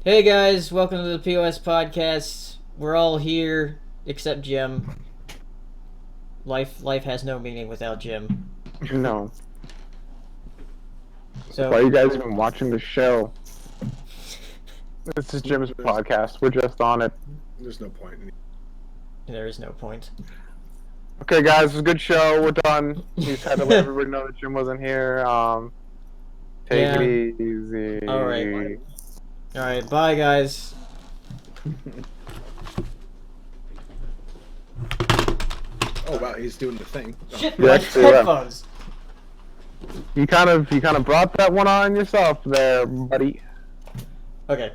Hey guys, welcome to the POS Podcast. We're all here except Jim. Life has no meaning without Jim. No. So Why are you guys even watching the show? This is Jim's podcast. We're just on it. There's no point. there is no point. Okay, guys, it's a good show. We're done. We just had to let everybody know that Jim wasn't here. Take it easy. Alright, bye guys. Oh wow, he's doing the thing. Shit, Yeah, my actually, headphones. You kind of brought that one on yourself there, buddy. Okay.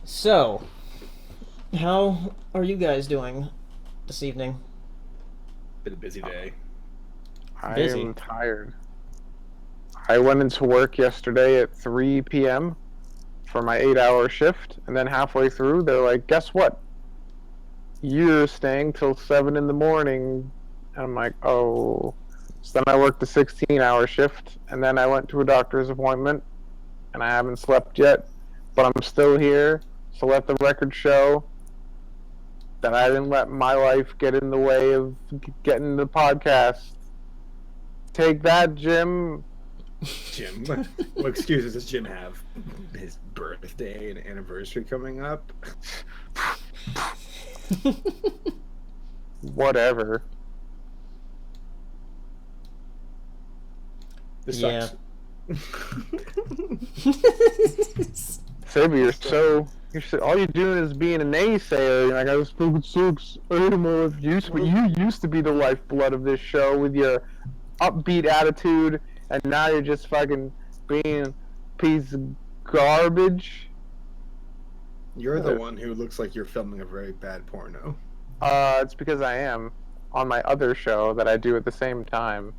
So, how are you guys doing this evening? Been a busy day. Busy. I am tired. I went into work yesterday at 3 p.m. for my 8-hour shift, and then halfway through, they're like, guess what? You're staying till 7 in the morning. And I'm like, oh. So then I worked a 16-hour shift, and then I went to a doctor's appointment, and I haven't slept yet, but I'm still here. So let the record show that I didn't let my life get in the way of getting the podcast. Take that, Jim. Jim, what excuses does Jim have? His birthday and anniversary coming up. Whatever. This Yeah. sucks. Saber, you're so all you're doing is being a naysayer. You're like, I was fucking sucks. I hate more of you, but you used to be the lifeblood of this show with your upbeat attitude, and now you're just fucking being a piece of garbage. You're the one who looks like you're filming a very bad porno. It's because I am on my other show that I do at the same time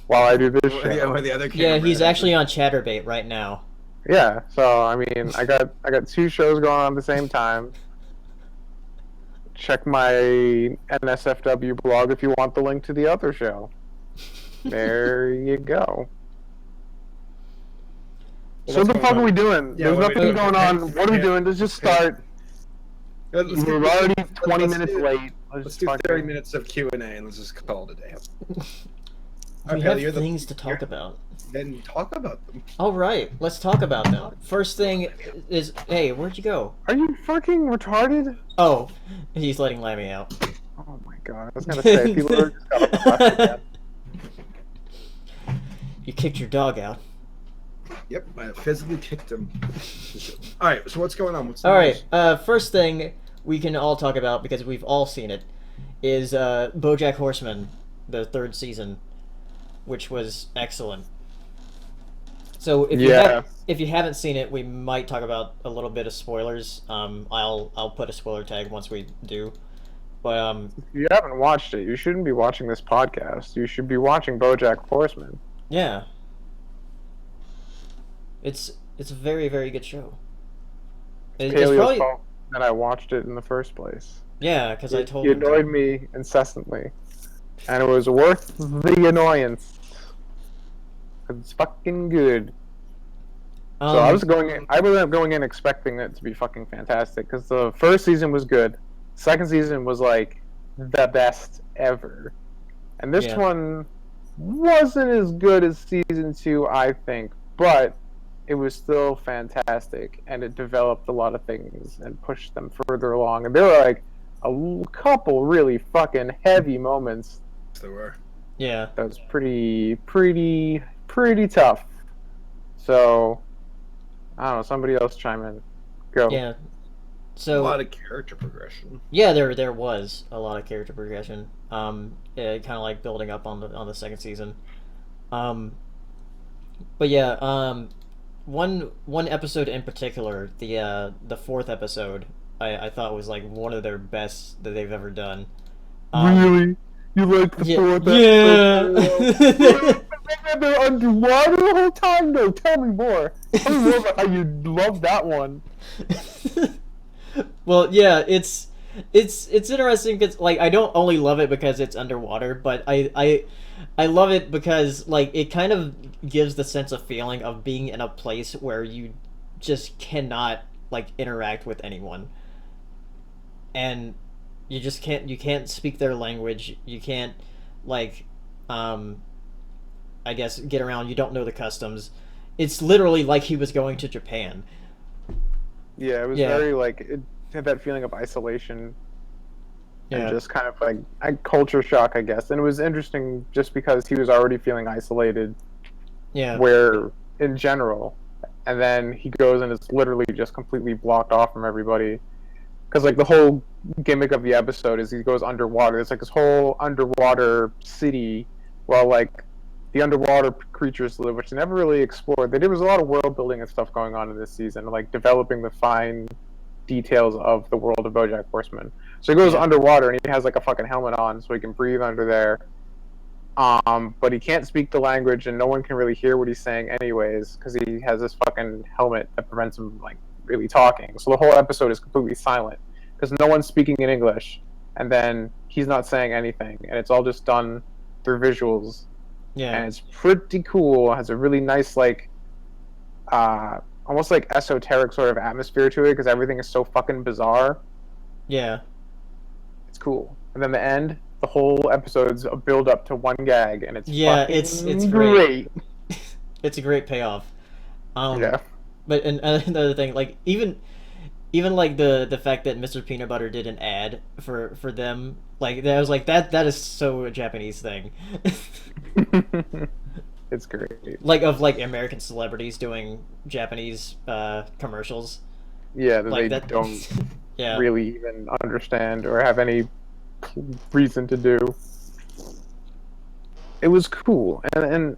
while I do this show. Yeah, where the other Yeah, camera he's is. actually on Chatterbait right now. Yeah, so I mean, I got 2 shows going on at the same time. Check my NSFW blog if you want the link to the other show. There you go. Well, So what the what's fuck going are we on? doing? Yeah, There's what are we nothing doing? going on. What are we doing? Let's just start. Let's We're do- already 20 let's minutes do- late. Let's do 30 minutes of Q&A and let's just call it a day. We Okay, have you're the- things to talk about. Then talk about them. Alright, let's talk about them. First thing is, hey, where'd you go? Are you fucking retarded? Oh, he's letting Lammy out. Oh my god, I was gonna say, if you would've just got off the bus again. You kicked your dog out. Yep, I physically kicked him. Alright, so what's going on? What's the Alright, news? first thing we can all talk about, because we've all seen it, is Bojack Horseman, the 3rd season, which was excellent. So if you haven't seen it, we might talk about a little bit of spoilers. I'll put a spoiler tag once we do. But If you haven't watched it, you shouldn't be watching this podcast. You should be watching Bojack Horseman. yeah, it's a very, very good show. It's Paleo's probably fault that I watched it in the first place. yeah, because I told You him to. annoyed me incessantly, and it was worth the annoyance. 'Cause it's fucking good. So I was going in expecting it to be fucking fantastic because the first season was good, second season was like the best ever, and this Yeah. one wasn't as good as season 2, I think, but it was still fantastic, and it developed a lot of things and pushed them further along, and there were like a couple really fucking heavy moments There were. Yeah. that was pretty tough. So I don't know. Somebody else chime in. Go. Yeah. A So lot of character progression. yeah, there was a lot of character progression. Kind of like building up on the second season. But yeah, one episode in particular, the 4th episode, I thought was like one of their best that they've ever done. Really? You like the Yeah. fourth Yeah. episode? They're underwater the whole time? No, tell me more. Tell me more about how you love that one. Well, yeah, it's interesting because like I don't only love it because it's underwater, but I love it because like it kind of gives the sense of feeling of being in a place where you just cannot like interact with anyone, and you can't speak their language. You can't like I guess get around. You don't know the customs. It's literally like he was going to Japan. Yeah, it was very like it had that feeling of isolation and just kind of like a culture shock, I guess. And it was interesting just because he was already feeling isolated. Yeah. Where in general, and then he goes and it's literally just completely blocked off from everybody. Because like the whole gimmick of the episode is he goes underwater. It's like this whole underwater city, while like the underwater creatures live, which they never really explored. There was a lot of world building and stuff going on in this season, like developing the fine details of the world of BoJack Horseman. So he goes underwater and he has like a fucking helmet on, so he can breathe under there. But he can't speak the language, and no one can really hear what he's saying anyways, because he has this fucking helmet that prevents him like really talking. So the whole episode is completely silent because no one's speaking in English, and then he's not saying anything, and it's all just done through visuals. Yeah, and it's pretty cool. It has a really nice like, almost like esoteric sort of atmosphere to it because everything is so fucking bizarre. Yeah, it's cool. And then the end, the whole episode's a build up to one gag, and it's it's great. It's a great payoff. Yeah. But another thing, like even like the fact that Mr. Peanut Butter did an ad for them, like that was like that is so a Japanese thing. It's great. Like of like American celebrities doing Japanese commercials. Yeah, that like they that, don't really even understand or have any reason to do. It was cool, and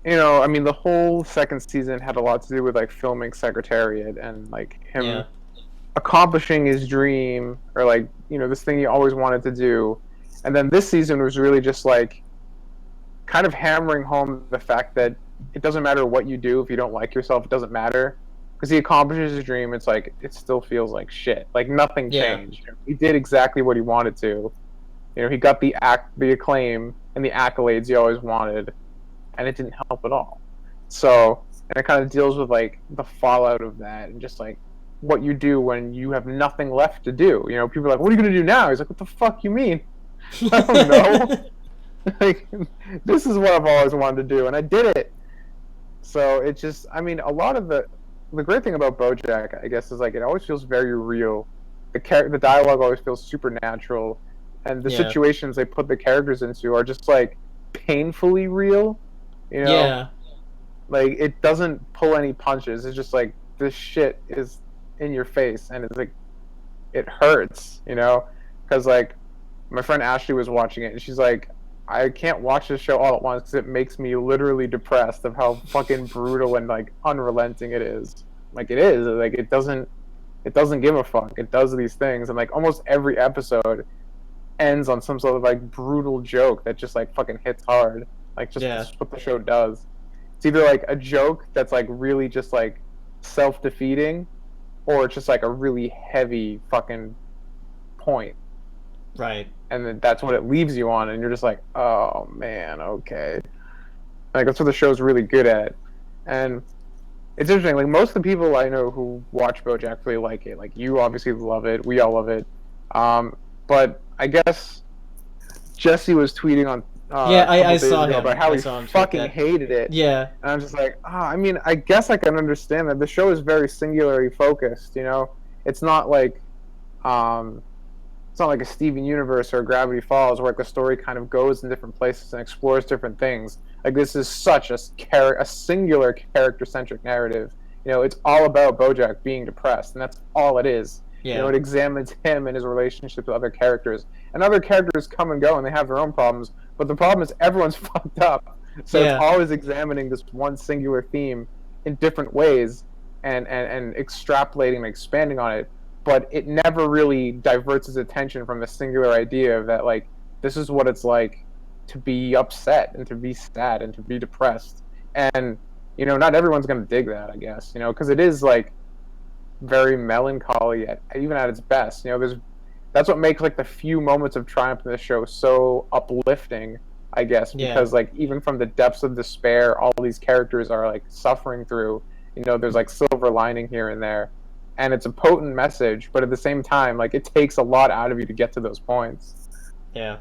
you know, I mean, the whole second season had a lot to do with like filming Secretariat and like him accomplishing his dream, or like, you know, this thing he always wanted to do. And then this season was really just like kind of hammering home the fact that it doesn't matter what you do. If you don't like yourself, it doesn't matter, because he accomplishes his dream. It's like it still feels like shit, like nothing changed. He did exactly what he wanted to. You know, he got the acclaim and the accolades he always wanted, and it didn't help at all. So, and it kind of deals with like the fallout of that, and just like what you do when you have nothing left to do. You know, people are like, "What are you gonna do now?" He's like, "What the fuck you mean? I don't know." Like, this is what I've always wanted to do, and I did it. So it just, I mean, a lot of the great thing about BoJack, I guess, is like it always feels very real. The dialogue always feels supernatural, and the situations they put the characters into are just like painfully real. You know? Yeah. Like, it doesn't pull any punches. It's just like, this shit is in your face, and it's like, it hurts, you know? Because, like, my friend Ashley was watching it, and she's like, I can't watch this show all at once because it makes me literally depressed of how fucking brutal and, like, unrelenting it is. Like, it is. Like, it doesn't give a fuck. It does these things, and, like, almost every episode ends on some sort of, like, brutal joke that just, like, fucking hits hard. Like, just what the show does. It's either, like, a joke that's, like, really just, like, self-defeating, or it's just, like, a really heavy fucking point. Right. And then that's what it leaves you on, and you're just like, oh, man, okay. Like, that's what the show's really good at. And it's interesting, like, most of the people I know who watch BoJack really like it. Like, you obviously love it. We all love it. But I guess Jesse was tweeting on I saw him about how he fucking hated it. Yeah. And I'm just like, I mean, I guess I can understand that. The show is very singularly focused, you know? It's not like a Steven Universe or a Gravity Falls where like the story kind of goes in different places and explores different things. Like, this is such a singular character-centric narrative. You know, it's all about Bojack being depressed, and that's all it is. Yeah. You know, it examines him and his relationship with other characters. And other characters come and go, and they have their own problems. But the problem is everyone's fucked up. So it's always examining this one singular theme in different ways and extrapolating and expanding on it. But it never really diverts its attention from the singular idea of that, like, this is what it's like to be upset and to be sad and to be depressed. And, you know, not everyone's going to dig that, I guess, you know, because it is, like, very melancholy even at its best. You know, that's what makes like the few moments of triumph in the show so uplifting, I guess, because like even from the depths of despair all these characters are like suffering through, there's like silver lining here and there, and it's a potent message, but at the same time, like it takes a lot out of you to get to those points. Yeah.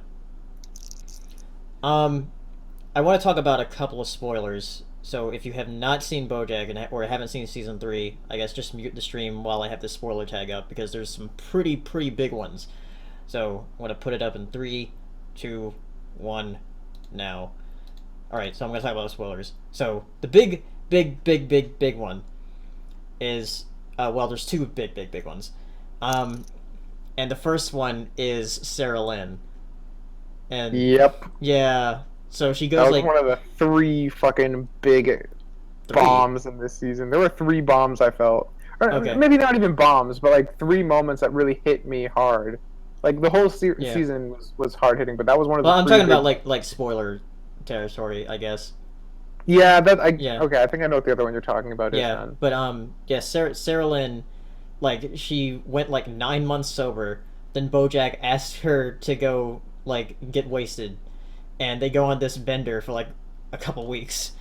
I want to talk about a couple of spoilers. So if you have not seen BoJack or haven't seen season 3, I guess just mute the stream while I have the spoiler tag up, because there's some pretty big ones. So I want to put it up in 3, 2, 1, now. Alright, so I'm going to talk about the spoilers. So the big one is, well, there's two big ones. And the first one is Sarah Lynn. And Yep. yeah, so she goes That was like one of the 3 fucking big bombs in this season. There were 3 bombs I felt. Or Okay. maybe not even bombs, but like 3 moments that really hit me hard. Like the whole Yeah. season was hard hitting, but that was one of the. Well, I'm 3 talking big... about like spoiler territory, I guess. Yeah, Yeah. Okay, I think I know what the other one you're talking about is. Yeah, Then. but yeah, Sarah Lynn, like she went like 9 months sober. Then BoJack asked her to go like get wasted, and they go on this bender for like a couple weeks.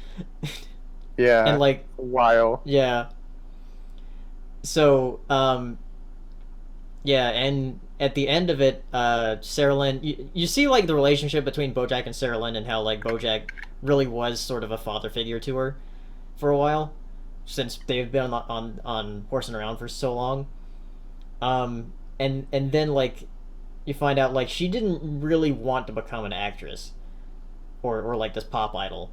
Yeah. And like a while. yeah. So yeah, and at the end of it, Sarah Lynn, you see like the relationship between BoJack and Sarah Lynn, and how like BoJack really was sort of a father figure to her for a while, since they've been on horsing around for so long. And then like you find out like she didn't really want to become an actress or like this pop idol.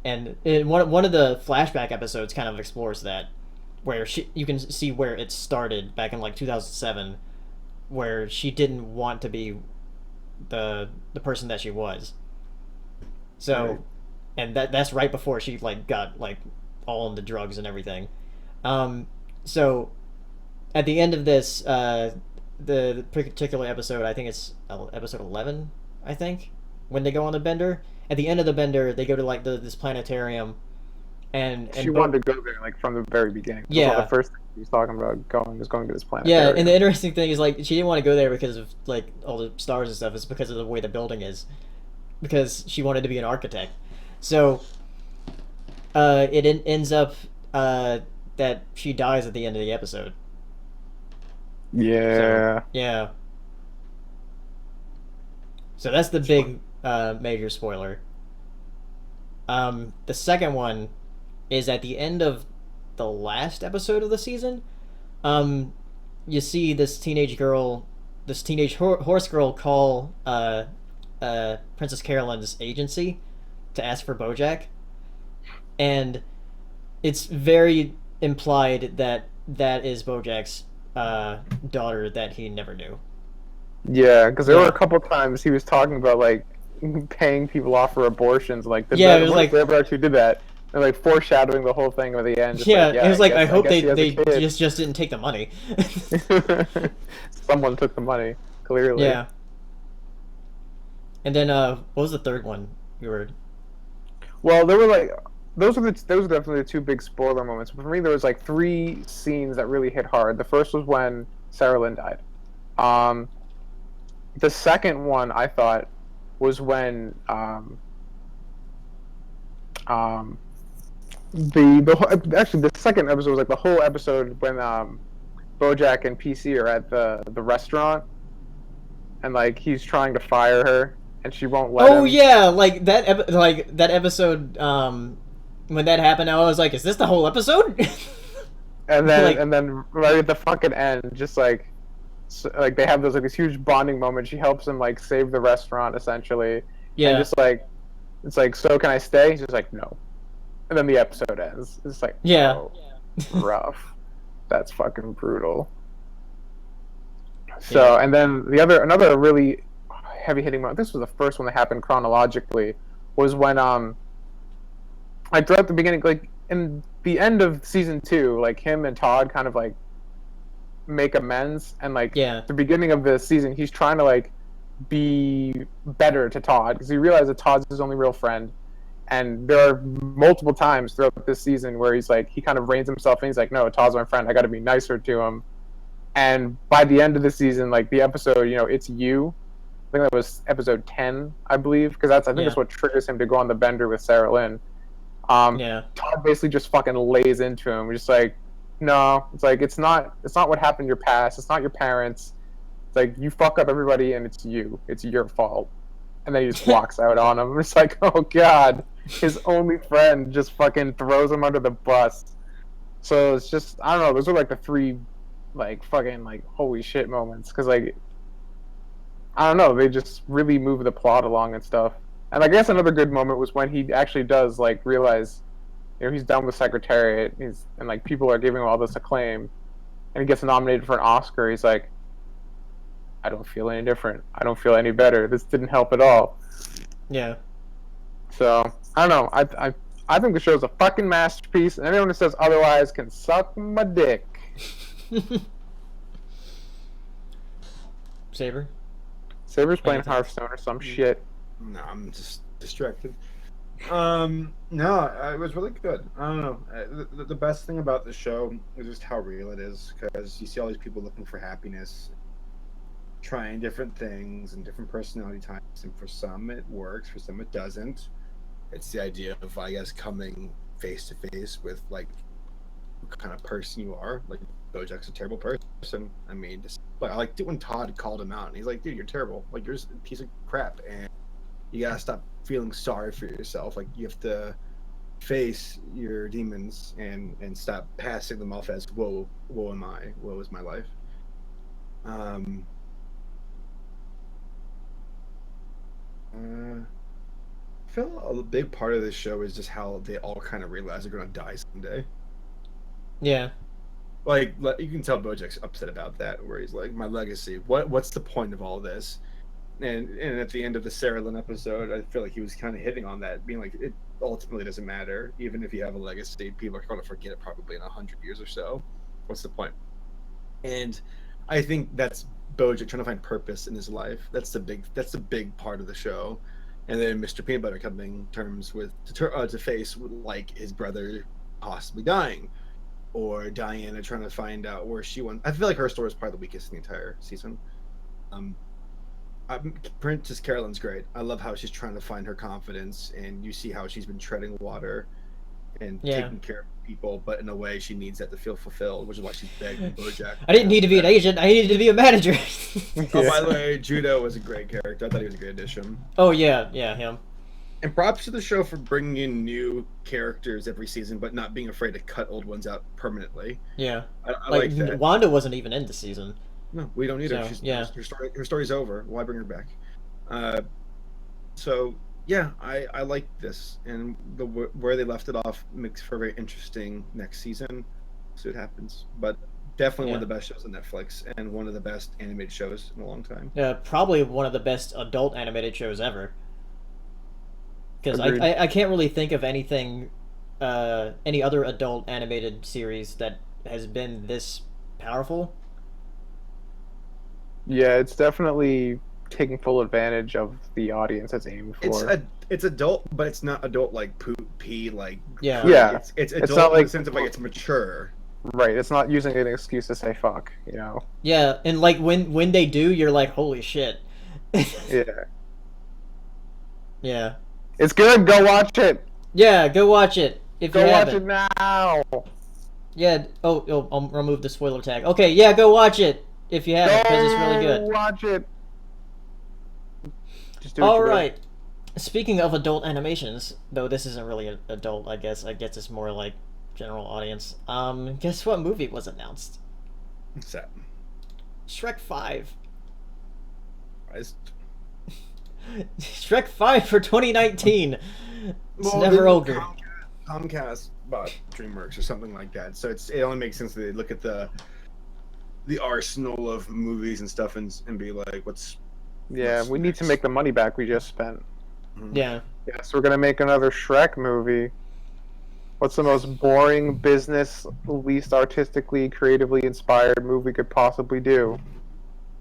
And one of the flashback episodes kind of explores that, where you can see where it started back in like 2007, where she didn't want to be the person that she was. So, Right. and that's right before she like got like all into drugs and everything. So at the end of this, the particular episode, I think it's episode 11, I think, when they go on the bender. At the end of the bender, they go to like this planetarium, and She wanted to go there like from the very beginning. That's Yeah. one of the first thing she was talking about going to this planet. yeah, and the interesting thing is like she didn't want to go there because of like all the stars and stuff. It's because of the way the building is, because she wanted to be an architect. So it ends up that she dies at the end of the episode. Yeah. So, yeah. So that's the big major spoiler. The second one is at the end of the last episode of the season. You see this teenage horse girl call Princess Carolyn's agency to ask for BoJack, and it's very implied that that is BoJack's daughter that he never knew. Yeah, because there Yeah. were a couple times he was talking about like paying people off for abortions. Like, Yeah, it was like- they ever actually did that? And like foreshadowing the whole thing at the end. Just Yeah, like, it was like I hope guess he has they a kid. just didn't take the money. Someone took the money, clearly. Yeah. And then what was the third one you were? Well, there were like those were definitely the 2 big spoiler moments. But for me, there was like 3 scenes that really hit hard. The first was when Sarah Lynn died. The second one I thought was when actually the second episode was like the whole episode when BoJack and PC are at the restaurant, and like he's trying to fire her and she won't let him. Oh yeah, like that episode. When that happened, I was like, "Is this the whole episode?" And then like- and then right at the fucking end, just like they have those like this huge bonding moment. She helps him like save the restaurant essentially. Yeah. And just like it's like, so can I stay? He's just like, no. And then the episode ends. It's like, Yeah. oh, rough. That's fucking brutal. So, Yeah. and then another really heavy hitting moment. This was the first one that happened chronologically. Was when like throughout the beginning, like in the end of season 2, like him and Todd kind of like make amends, and like Yeah. the beginning of the season, he's trying to like be better to Todd because he realized that Todd's his only real friend. And there are multiple times throughout this season where he's like, he kind of reins himself in. He's like, no, Todd's my friend. I got to be nicer to him. And by the end of the season, like the episode, It's You. I think that was episode 10, I believe, because I think that's what triggers him to go on the bender with Sarah Lynn. Yeah. Todd basically just fucking lays into him. Just like, no, it's like it's not what happened in your past. It's not your parents. It's like you fuck up everybody, and it's you. It's your fault. And then he just walks out on him. It's like, oh god, his only friend just fucking throws him under the bus. So it's just, I don't know. Those are like the three, like fucking like holy shit moments. Because like, I don't know, they just really move the plot along and stuff. And I guess another good moment was when he actually does like realize, he's done with Secretariat. And like people are giving him all this acclaim, and he gets nominated for an Oscar. He's like, I don't feel any different. I don't feel any better. This didn't help at all. Yeah. So I don't know. I think the show's a fucking masterpiece, and anyone who says otherwise can suck my dick. Saber? Saber's playing Hearthstone or some shit. No, I'm just distracted. No, it was really good. I don't know. The best thing about the show is just how real it is, because you see all these people looking for happiness, trying different things and different personality types, and for some it works, for some it doesn't. It's the idea of, I guess, coming face to face with like what kind of person you are. Like Bojack's a terrible person. I mean, just, like, I liked it when Todd called him out, and he's like, "Dude, you're terrible. Like, you're just a piece of crap, and you gotta stop feeling sorry for yourself. Like, you have to face your demons and stop passing them off as woe am I, woe is my life." I feel a big part of this show is just how they all kind of realize they're gonna die someday. Yeah. Like you can tell Bojack's upset about that, where he's like, "My legacy. What's the point of all this?" And at the end of the Sarah Lynn episode, I feel like he was kind of hitting on that, being like, it ultimately doesn't matter. Even if you have a legacy, people are going to forget it probably in 100 years or so. What's the point? And I think that's Bojack trying to find purpose in his life. That's the big part of the show. And then Mr. Peanut Butter coming terms with to face like his brother possibly dying, or Diana trying to find out where she went. I feel like her story is probably the weakest in the entire season. Princess Carolyn's great. I love how she's trying to find her confidence, and you see how she's been treading water and taking care of people, but in a way she needs that to feel fulfilled, which is why she's begging Bojack. I didn't need to be an agent. I needed to be a manager. Oh, by the way, Judo was a great character. I thought he was a great addition. Oh yeah, him. And props to the show for bringing in new characters every season, but not being afraid to cut old ones out permanently. Yeah, I like that. Wanda wasn't even in the season. No, we don't need her. Her story's over. Why bring her back? So yeah, I like this, and where they left it off makes for a very interesting next season. See what happens, but definitely one of the best shows on Netflix, and one of the best animated shows in a long time. Yeah, probably one of the best adult animated shows ever. Because I can't really think of anything, any other adult animated series that has been this powerful. Yeah, it's definitely taking full advantage of the audience it's aimed for. It's adult, but it's not adult like poop pee like. Yeah. It's adult not like, in the sense of like it's mature. Right. It's not using an excuse to say fuck. You know. Yeah, and like when they do, you're like, holy shit. Yeah. Yeah. It's good. Go watch it. Yeah, go watch it if you haven't. Go watch it now. Yeah. Oh, I'll remove the spoiler tag. Okay. Yeah, go watch it if you haven't, because it's really good. Watch it. Just do All right. Speaking of adult animations, though this isn't really adult, I guess. I guess it's more like general audience. Guess what movie was announced? What's that? Shrek 5. Shrek 5 for 2019. It's never Ogre. Comcast bought DreamWorks or something like that, so it only makes sense that they look at the arsenal of movies and stuff and be like, what's we need to make the money back we just spent. Mm-hmm. Yeah. Yeah, so we're gonna make another Shrek movie. What's the most boring business, least artistically, creatively inspired movie we could possibly do?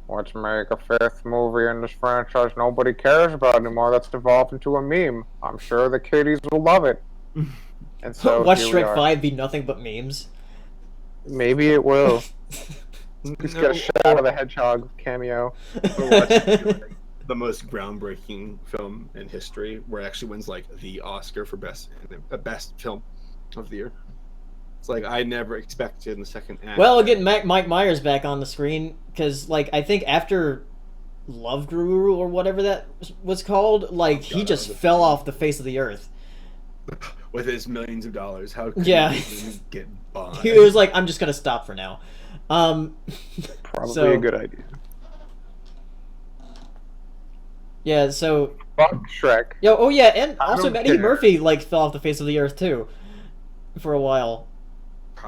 Let's make a 5th movie in this franchise nobody cares about anymore that's devolved into a meme. I'm sure the kiddies will love it. And so watch Shrek 5 be nothing but memes. Maybe it will. Just get a Shadow of the Hedgehog cameo. The the most groundbreaking film in history, where it actually wins like the Oscar for best film of the year. It's like I never expected in the second act. Well, getting Mike Myers back on the screen, because like I think after Love Guru or whatever that was called, like he just fell off the face of the earth. With his millions of dollars, how could he get by? He was like, I'm just gonna stop for now. Probably a good idea. Yeah, so fuck Shrek. Yo, oh yeah, and also Eddie Murphy like fell off the face of the earth too, for a while.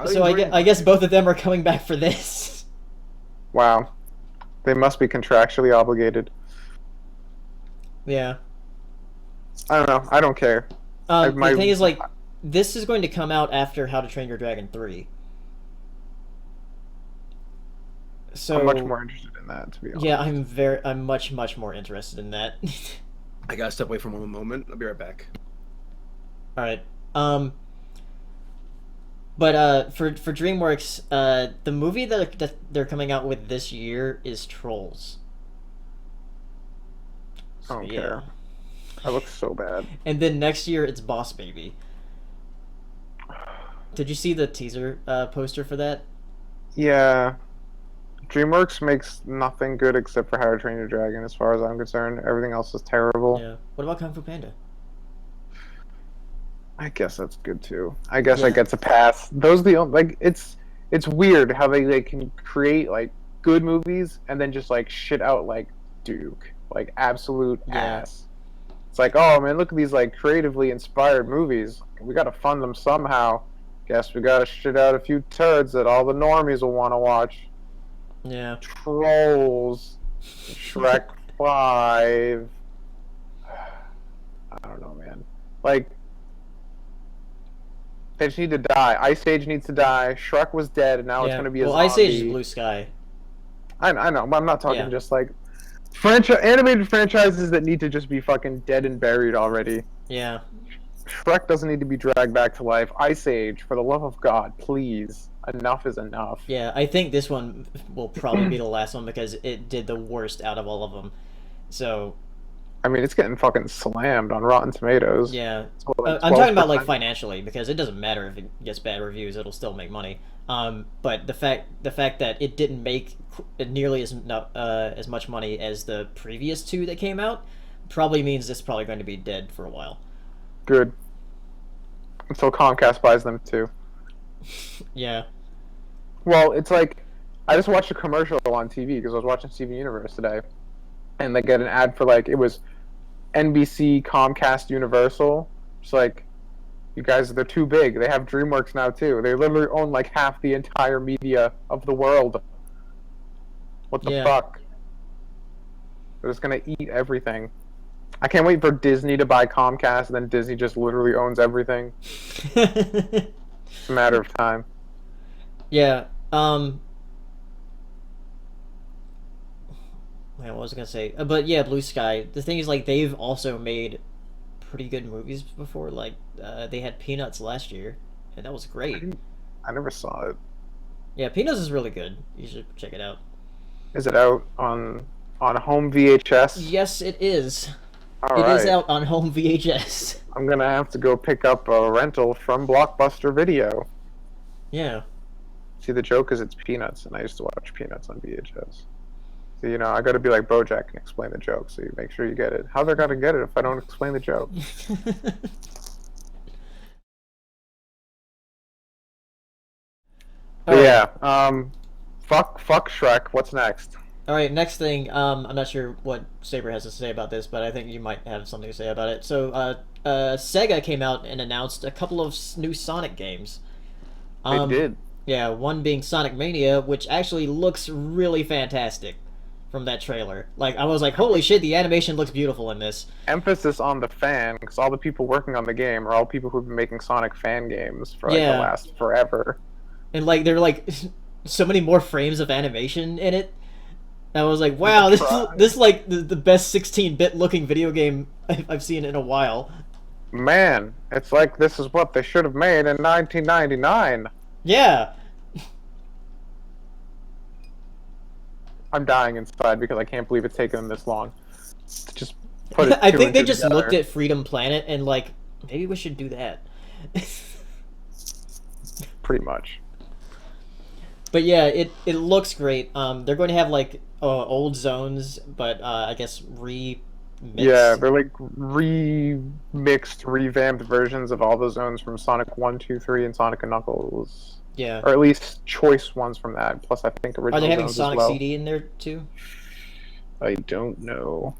So I guess both of them are coming back for this. Wow, they must be contractually obligated. Yeah. I don't know. I don't care. The thing is, like, this is going to come out after How to Train Your Dragon 3. So I'm much more interested in that, to be honest. Yeah, I'm much more interested in that. I gotta step away for one moment. I'll be right back. All right. But for DreamWorks, the movie that they're coming out with this year is Trolls. I don't care. That looks so bad. And then next year it's Boss Baby. Did you see the teaser poster for that? Yeah. DreamWorks makes nothing good except for How to Train Your Dragon, as far as I'm concerned. Everything else is terrible. Yeah. What about Kung Fu Panda? I guess that's good too. I guess I get to pass. Those are the only, like, it's weird how they can create like good movies and then just like shit out like Duke, like absolute ass. It's like, oh man, look at these like creatively inspired movies. We gotta fund them somehow. Guess we gotta shit out a few turds that all the normies will want to watch. Yeah. Trolls, Shrek 5. I don't know, man. Like, they just need to die. Ice Age needs to die. Shrek was dead, and now it's gonna be a zombie. Ice Age is Blue Sky. I know, but I'm not talking just like animated franchises that need to just be fucking dead and buried already. Yeah. Shrek doesn't need to be dragged back to life. Ice Age, for the love of God, please. Enough is enough. Yeah, I think this one will probably be the last one because it did the worst out of all of them. So, I mean, it's getting fucking slammed on Rotten Tomatoes. Yeah. I'm talking about like financially, because it doesn't matter if it gets bad reviews, it'll still make money. But the fact that it didn't make nearly as much money as the previous two that came out probably means it's probably going to be dead for a while. Good. Until Comcast buys them too. Yeah. Well, it's like, I just watched a commercial on TV because I was watching Steven Universe today, and they get an ad for like, it was NBC, Comcast, Universal. It's like, you guys, they're too big. They have DreamWorks now too. They literally own like half the entire media of the world. What the fuck? They're just gonna eat everything. I can't wait for Disney to buy Comcast, and then Disney just literally owns everything. It's a matter of time. Yeah. Man, what was I gonna say? But yeah, Blue Sky. The thing is, like, they've also made pretty good movies before. Like, they had Peanuts last year, and that was great. I never saw it. Yeah, Peanuts is really good. You should check it out. Is it out on home VHS? Yes, it is. All it right. is out on home VHS. I'm gonna have to go pick up a rental from Blockbuster Video. Yeah. See, the joke is it's Peanuts, and I used to watch Peanuts on VHS. So, you know, I gotta be like Bojack and explain the joke, so you make sure you get it. How they gotta get it if I don't explain the joke? Yeah, fuck Shrek. What's next? All right, next thing. I'm not sure what Saber has to say about this, but I think you might have something to say about it. So, Sega came out and announced a couple of new Sonic games. They did. Yeah, one being Sonic Mania, which actually looks really fantastic from that trailer. Like, I was like, holy shit, the animation looks beautiful in this. Emphasis on the fan, because all the people working on the game are all people who've been making Sonic fan games for like the last forever. And like, there are like so many more frames of animation in it. I was like, wow, this is like the best 16-bit looking video game I've seen in a while. Man, it's like this is what they should have made in 1999. Yeah. I'm dying inside because I can't believe it's taken them this long. just put it. I think they just looked at Freedom Planet and like, maybe we should do that. Pretty much. But yeah, it looks great. They're going to have like old zones, but I guess remixed. Yeah, they're like remixed, revamped versions of all the zones from Sonic 1, 2, 3, and Sonic and Knuckles. Yeah. Or at least choice ones from that. Plus, I think original. Are they having zones Sonic as well. CD in there too? I don't know.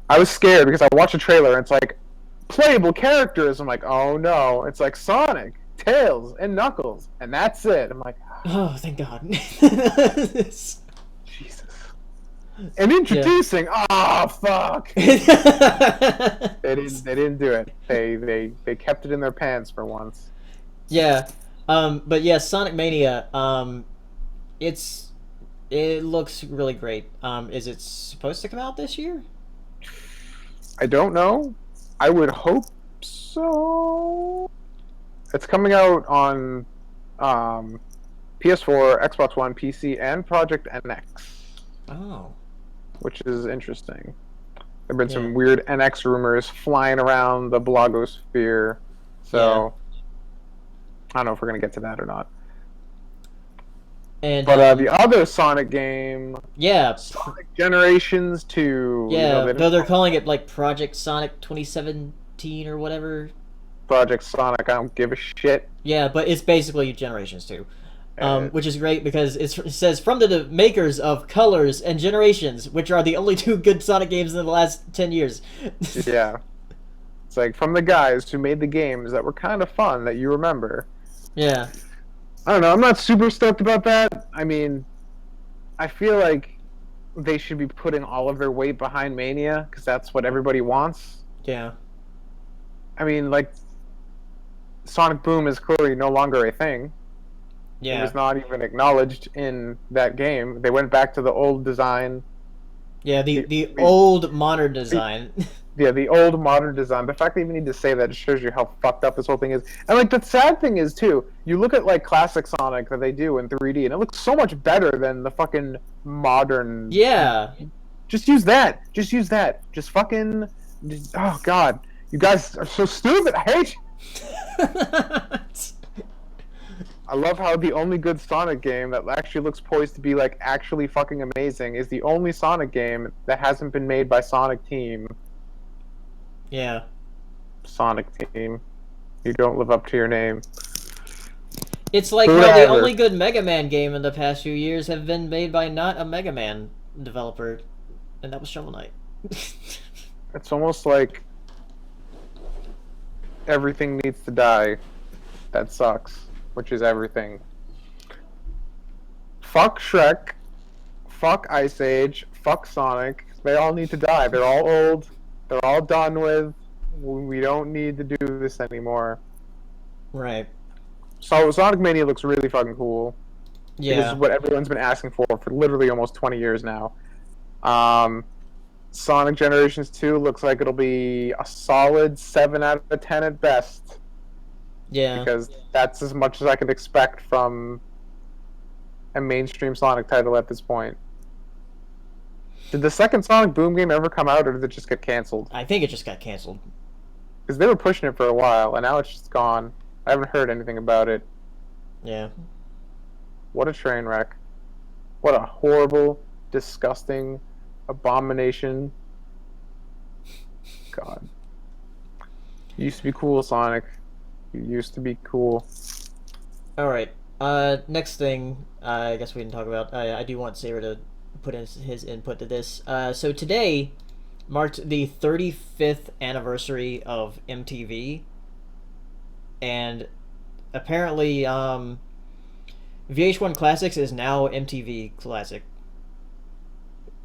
I was scared because I watched a trailer and it's like playable characters. I'm like, oh no! It's like Sonic, Tails, and Knuckles, and that's it. I'm like, oh, thank God. Jesus. And introducing, fuck. They didn't do it. They kept it in their pants for once. Yeah, but yeah, Sonic Mania. It looks really great. Is it supposed to come out this year? I don't know. I would hope so. It's coming out on PS4, Xbox One, PC, and Project NX. Oh. Which is interesting. There have been some weird NX rumors flying around the blogosphere. So, I don't know if we're going to get to that or not. And, but the other Sonic game... Yeah. Sonic Generations 2. Yeah, though they're calling it like Project Sonic 2017 or whatever. Project Sonic, I don't give a shit. Yeah, but it's basically Generations 2. Which is great because it says from the makers of Colors and Generations, which are the only two good Sonic games in the last 10 years. Yeah. It's like from the guys who made the games that were kind of fun that you remember. Yeah. I don't know. I'm not super stoked about that. I mean, I feel like they should be putting all of their weight behind Mania because that's what everybody wants. Yeah. I mean, like, Sonic Boom is clearly no longer a thing. Yeah. It was not even acknowledged in that game. They went back to the old design. Yeah, the old modern design. Yeah, the old modern design. The fact that you even need to say that just shows you how fucked up this whole thing is. And like the sad thing is too, you look at like classic Sonic that they do in 3D, and it looks so much better than the fucking modern. Yeah. Just use that. Just use that. Just fucking. Oh God, you guys are so stupid. I hate you. I love how the only good Sonic game that actually looks poised to be like actually fucking amazing is the only Sonic game that hasn't been made by Sonic Team. Yeah. Sonic Team. You don't live up to your name. It's like how the only good Mega Man game in the past few years have been made by not a Mega Man developer, and that was Shovel Knight. It's almost like everything needs to die. That sucks. Which is everything. Fuck Shrek. Fuck Ice Age. Fuck Sonic. They all need to die. They're all old. They're all done with. We don't need to do this anymore. Right. So Sonic Mania looks really fucking cool. Yeah. This is what everyone's been asking for literally almost 20 years now. Sonic Generations 2 looks like it'll be a solid 7 out of 10 at best. Yeah. Because that's as much as I could expect from a mainstream Sonic title at this point. Did the second Sonic Boom game ever come out, or did it just get canceled? I think it just got canceled. Because they were pushing it for a while, and now it's just gone. I haven't heard anything about it. Yeah. What a train wreck. What a horrible, disgusting abomination. God. You used to be cool, Sonic. You used to be cool. Alright. Next thing, I guess we didn't talk about. I do want Saber to put in his input to this. So today marked the 35th anniversary of MTV. And apparently, VH1 Classics is now MTV Classic.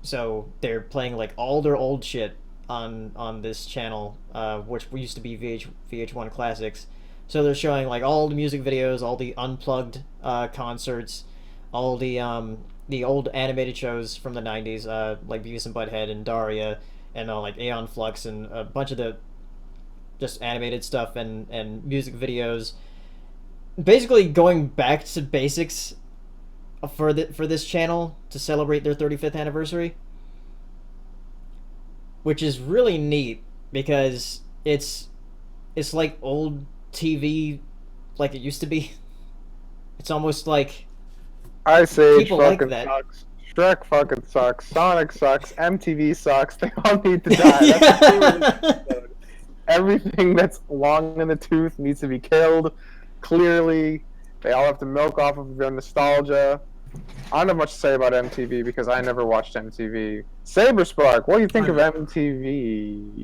So they're playing like all their old shit on this channel, which used to be VH1 Classics. So they're showing like all the music videos, all the unplugged concerts, all the old animated shows from the 90s, like Beavis and Butthead and Daria, and like Aeon Flux and a bunch of the just animated stuff and music videos. Basically going back to basics for this channel to celebrate their 35th anniversary. which is really neat because it's like old TV, like it used to be. It's almost like Ice Age people like fucking that. sucks. Shrek fucking sucks. Sonic sucks. MTV sucks. They all need to die. That's the theme of this episode. Everything that's long in the tooth needs to be killed. Clearly, they all have to milk off of their nostalgia. I don't have much to say about MTV because I never watched MTV. Saberspark, what do you think of MTV? I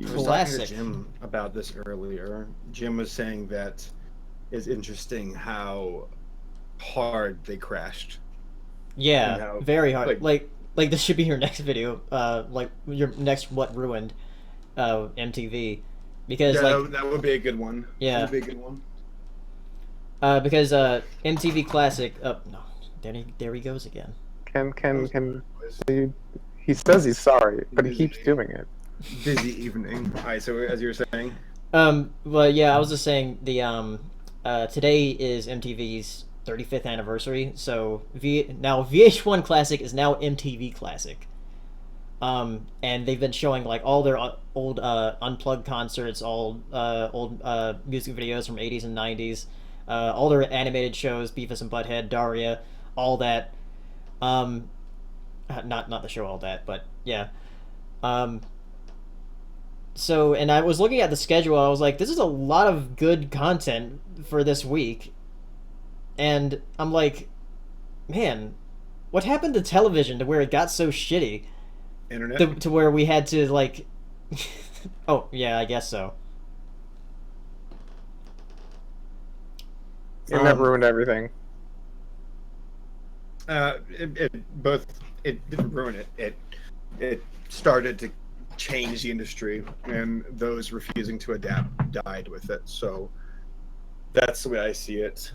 was talking Classic. to Jim about this earlier. Jim was saying that it's interesting how hard they crashed. Yeah, how, very hard. Like this should be your next video. Like your next what ruined, MTV, because yeah, like that would be a good one. Yeah. That would be a good one. because MTV Classic. No, there he goes again. He says he's sorry, but he keeps doing it. Busy evening. All right, so as you were saying. Well, yeah, I was just saying today is MTV's 35th anniversary, so now VH1 Classic is now MTV Classic. And they've been showing like all their old unplugged concerts, all old music videos from 80s and 90s, all their animated shows, Beavis and Butthead, Daria, all that. Not the show All That, but yeah. So, and I was looking at the schedule, I was like, this is a lot of good content for this week. And I'm like, man, what happened to television to where it got so shitty? Internet? To where we had to, like... Oh, yeah, I guess so. Internet ruined everything. It didn't ruin it. It started to change the industry, and those refusing to adapt died with it. So that's the way I see it.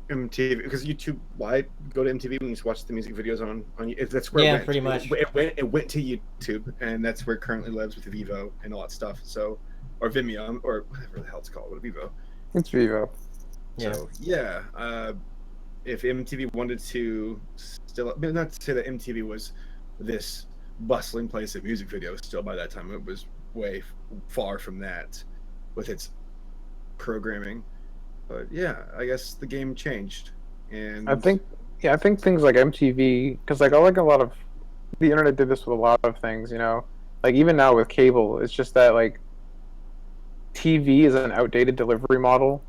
MTV, because YouTube, why go to MTV when you just watch the music videos on that's where Yeah, it went. pretty much. It went to YouTube, and that's where it currently lives with Vivo and all that stuff. So, or Vimeo, or whatever the hell it's called, Vivo. It's Vivo. Yeah. So yeah, if MTV wanted to still, but not to say that MTV was this bustling place of music videos, still by that time it was way far from that with its programming. But yeah, I guess the game changed, and I think things like MTV, because like a lot of the internet did this with a lot of things, you know, like even now with cable, it's just that like TV is an outdated delivery model.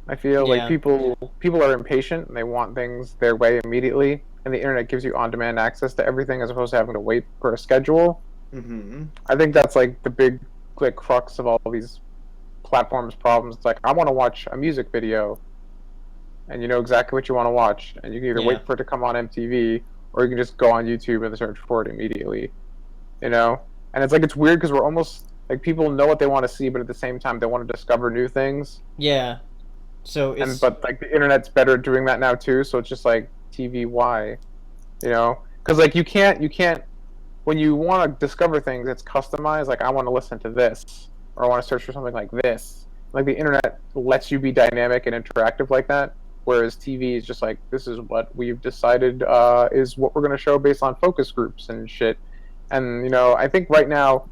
I feel like people are impatient and they want things their way immediately, and the internet gives you on-demand access to everything as opposed to having to wait for a schedule. Mm-hmm. I think that's like the big like crux of all of these platforms' problems. It's like, I want to watch a music video, and you know exactly what you want to watch, and you can either wait for it to come on MTV, or you can just go on YouTube and search for it immediately. You know, and it's like it's weird because we're almost like people know what they want to see, but at the same time they want to discover new things. Yeah. So it's... but like the internet's better at doing that now too. So it's just like TV, why? You know, because like you can't when you want to discover things, it's customized. Like I want to listen to this, or I want to search for something like this. Like the internet lets you be dynamic and interactive like that, whereas TV is just like, this is what we've decided is what we're going to show based on focus groups and shit. And you know, I think right now,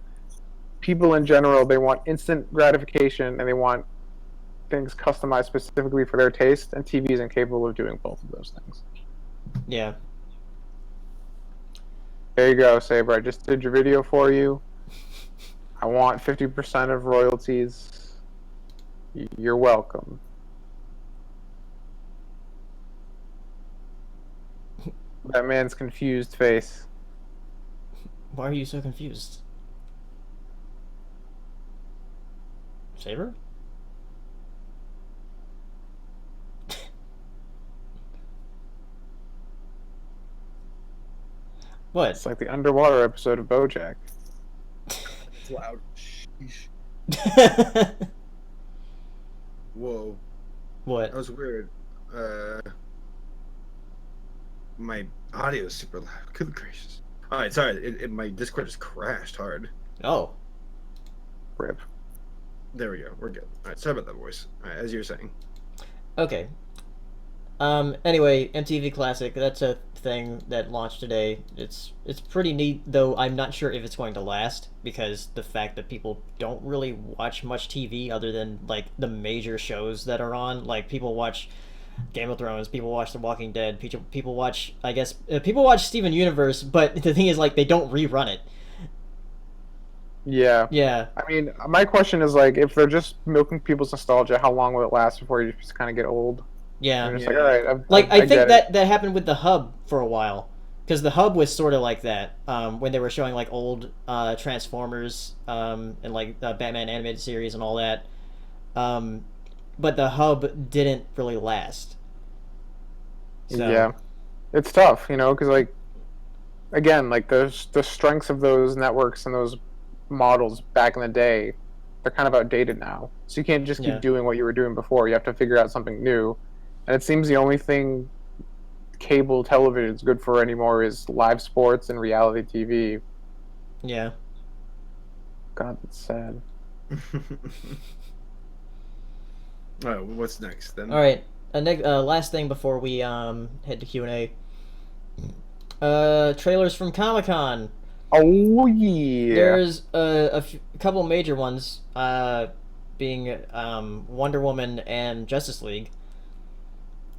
people in general, they want instant gratification and they want things customized specifically for their taste, and TV is incapable of doing both of those things. Yeah. There you go, Saber. I just did your video for you. I want 50% of royalties. You're welcome. That man's confused face. Why are you so confused? Saber? What? It's like the underwater episode of Bojack. It's loud. Whoa. What? That was weird. My audio is super loud. Good gracious. Alright, sorry. My Discord just crashed hard. Oh. Rip. There we go. We're good. Alright, sorry about that voice. Alright, as you were saying. Okay. Anyway, MTV Classic. That's a thing that launched today. It's pretty neat, though. I'm not sure if it's going to last because the fact that people don't really watch much TV other than like the major shows that are on. Like people watch Game of Thrones, people watch The Walking Dead, people watch, I guess, people watch Steven Universe, but the thing is, like, they don't rerun it. Yeah. Yeah. I mean, my question is, like, if they're just milking people's nostalgia, how long will it last before you just kind of get old? Yeah. You're just like, all right, I think that happened with the Hub for a while. Because the Hub was sort of like that, when they were showing, like, old Transformers and, like, the Batman animated series and all that. But the Hub didn't really last. So. Yeah. It's tough, you know, because, like, again, like, the strengths of those networks and those models back in the day, they're kind of outdated now. So you can't just keep doing what you were doing before. You have to figure out something new. And it seems the only thing cable television is good for anymore is live sports and reality TV. Yeah. God, that's sad. Oh, what's next then? All right. Last thing before we head to Q&A. Trailers from Comic-Con. Oh yeah. There's a couple major ones, being Wonder Woman and Justice League,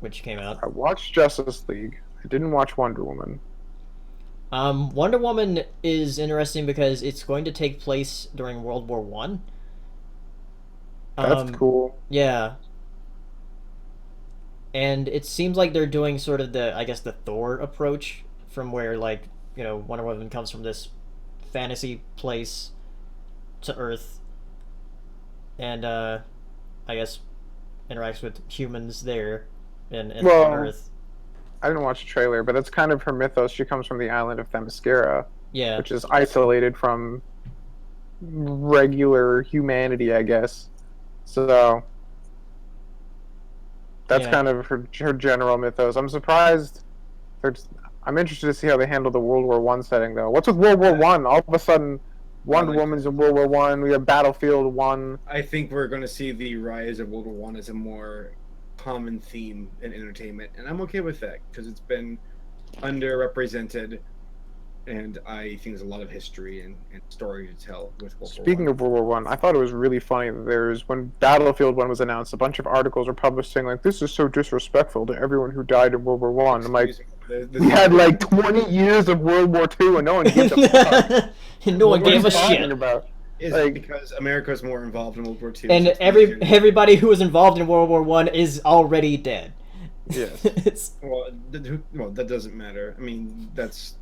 which came out. I watched Justice League. I didn't watch Wonder Woman. Wonder Woman is interesting because it's going to take place during World War One. That's cool. Yeah. And it seems like they're doing sort of the Thor approach, from where, like, you know, Wonder Woman comes from this fantasy place to Earth and I guess interacts with humans there on Earth. I didn't watch the trailer, but that's kind of her mythos. She comes from the island of Themyscira, which is isolated from regular humanity, I guess. So that's kind of her general mythos. I'm surprised. I'm interested to see how they handle the World War One setting, though. What's with World War One? All of a sudden, Wonder Woman's in World War One. We have Battlefield One. I think we're going to see the rise of World War One as a more common theme in entertainment, and I'm okay with that because it's been underrepresented, and I think there's a lot of history and story to tell with World War Speaking of World War One, I thought it was really funny that when Battlefield One was announced, a bunch of articles were published saying, like, this is so disrespectful to everyone who died in World War One. I'm like, we had like 20 years of World War II and no one gives a fuck. No one gave a shit. Is like, because America's more involved in World War II. And everybody who was involved in World War One is already dead. Yes. Well, that doesn't matter. I mean, that's...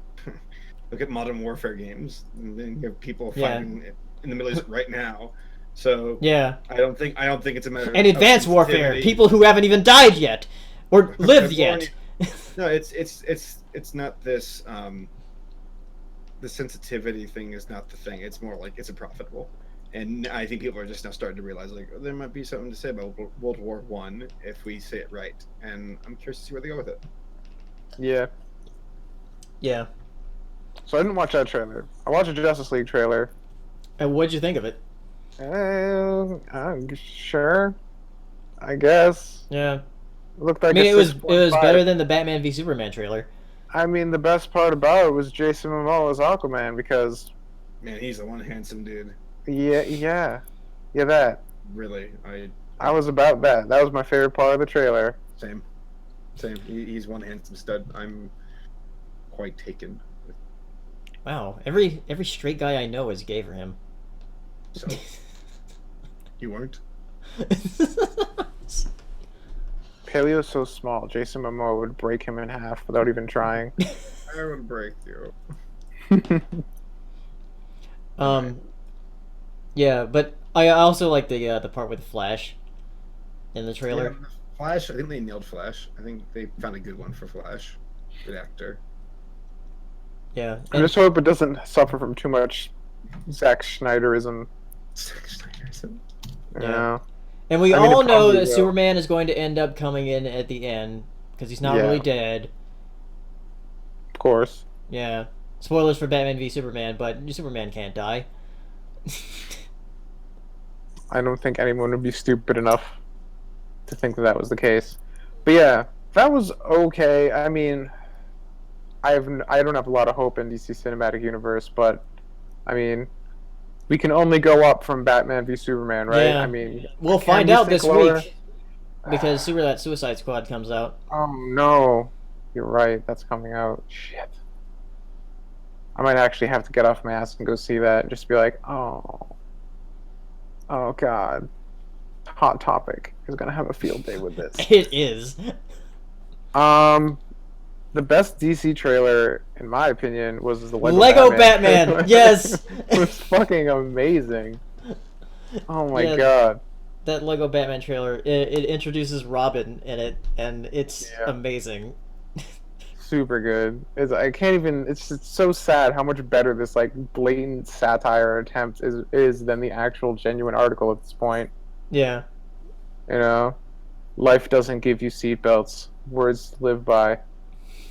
Look at modern warfare games. And then you have people fighting in the Middle East right now. So I don't think it's a matter. And advanced warfare, people who haven't even died yet or lived yet. No, it's not this. The sensitivity thing is not the thing. It's more like it's a profitable, and I think people are just now starting to realize, like, there might be something to say about World War One if we say it right. And I'm curious to see where they go with it. Yeah. Yeah. So I didn't watch that trailer. I watched a Justice League trailer. And what'd you think of it? Sure. I guess. Yeah. It looked like it was better than the Batman v Superman trailer. I mean, the best part about it was Jason Momoa as Aquaman because... Man, he's the one handsome dude. Yeah, that. Really, I was about that. That was my favorite part of the trailer. Same. He's one handsome stud. I'm quite taken. Wow, every straight guy I know is gay for him. So, you weren't? Paleo's so small, Jason Momoa would break him in half without even trying. I would break you. Yeah, but I also like the part with Flash in the trailer. Yeah, Flash, I think they nailed Flash. I think they found a good one for Flash. Good actor. Yeah. I just hope it doesn't suffer from too much Zack Snyderism. Yeah. And we all know that Superman is going to end up coming in at the end because he's not really dead. Of course. Yeah. Spoilers for Batman v Superman, but Superman can't die. I don't think anyone would be stupid enough to think that was the case. But yeah, That was okay. I mean, I don't have a lot of hope in DC Cinematic Universe, but I mean, we can only go up from Batman v Superman, right? Yeah. I mean, We'll can find we out sink this lower? week because that Suicide Squad comes out. Oh no, you're right. That's coming out. Shit. I might actually have to get off my ass and go see that and just be like, oh god, Hot Topic is gonna have a field day with this. It is. The best DC trailer, in my opinion, was the Lego Batman. Yes. It was fucking amazing. Oh my Yeah. god. That Lego Batman trailer, it introduces Robin in it, and it's amazing. Super good. I can't even. It's just so sad how much better this like blatant satire attempt is than the actual genuine article at this point. Yeah. You know, life doesn't give you seatbelts. Words to live by.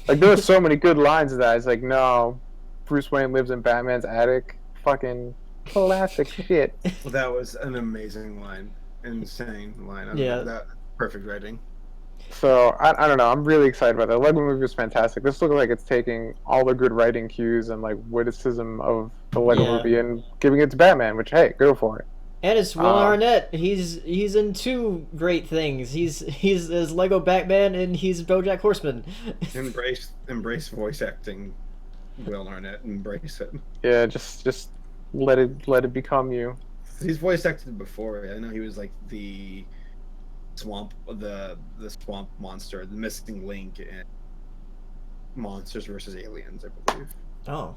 Like there were so many good lines of that. It's like, no, Bruce Wayne lives in Batman's attic. Fucking classic shit. Well, that was an amazing line. Insane line. Yeah. That perfect writing. So I don't know. I'm really excited about that. The Lego movie was fantastic. This looks like it's taking all the good writing cues and like witticism of the Lego movie and giving it to Batman. Which hey, go for it. And it's Will Arnett. He's in two great things. He's as Lego Batman and he's Bojack Horseman. Embrace voice acting. Will Arnett, embrace it. Yeah, just let it become you. He's voice acted before. I know he was like the swamp monster, the missing link in Monsters vs. Aliens, I believe. Oh.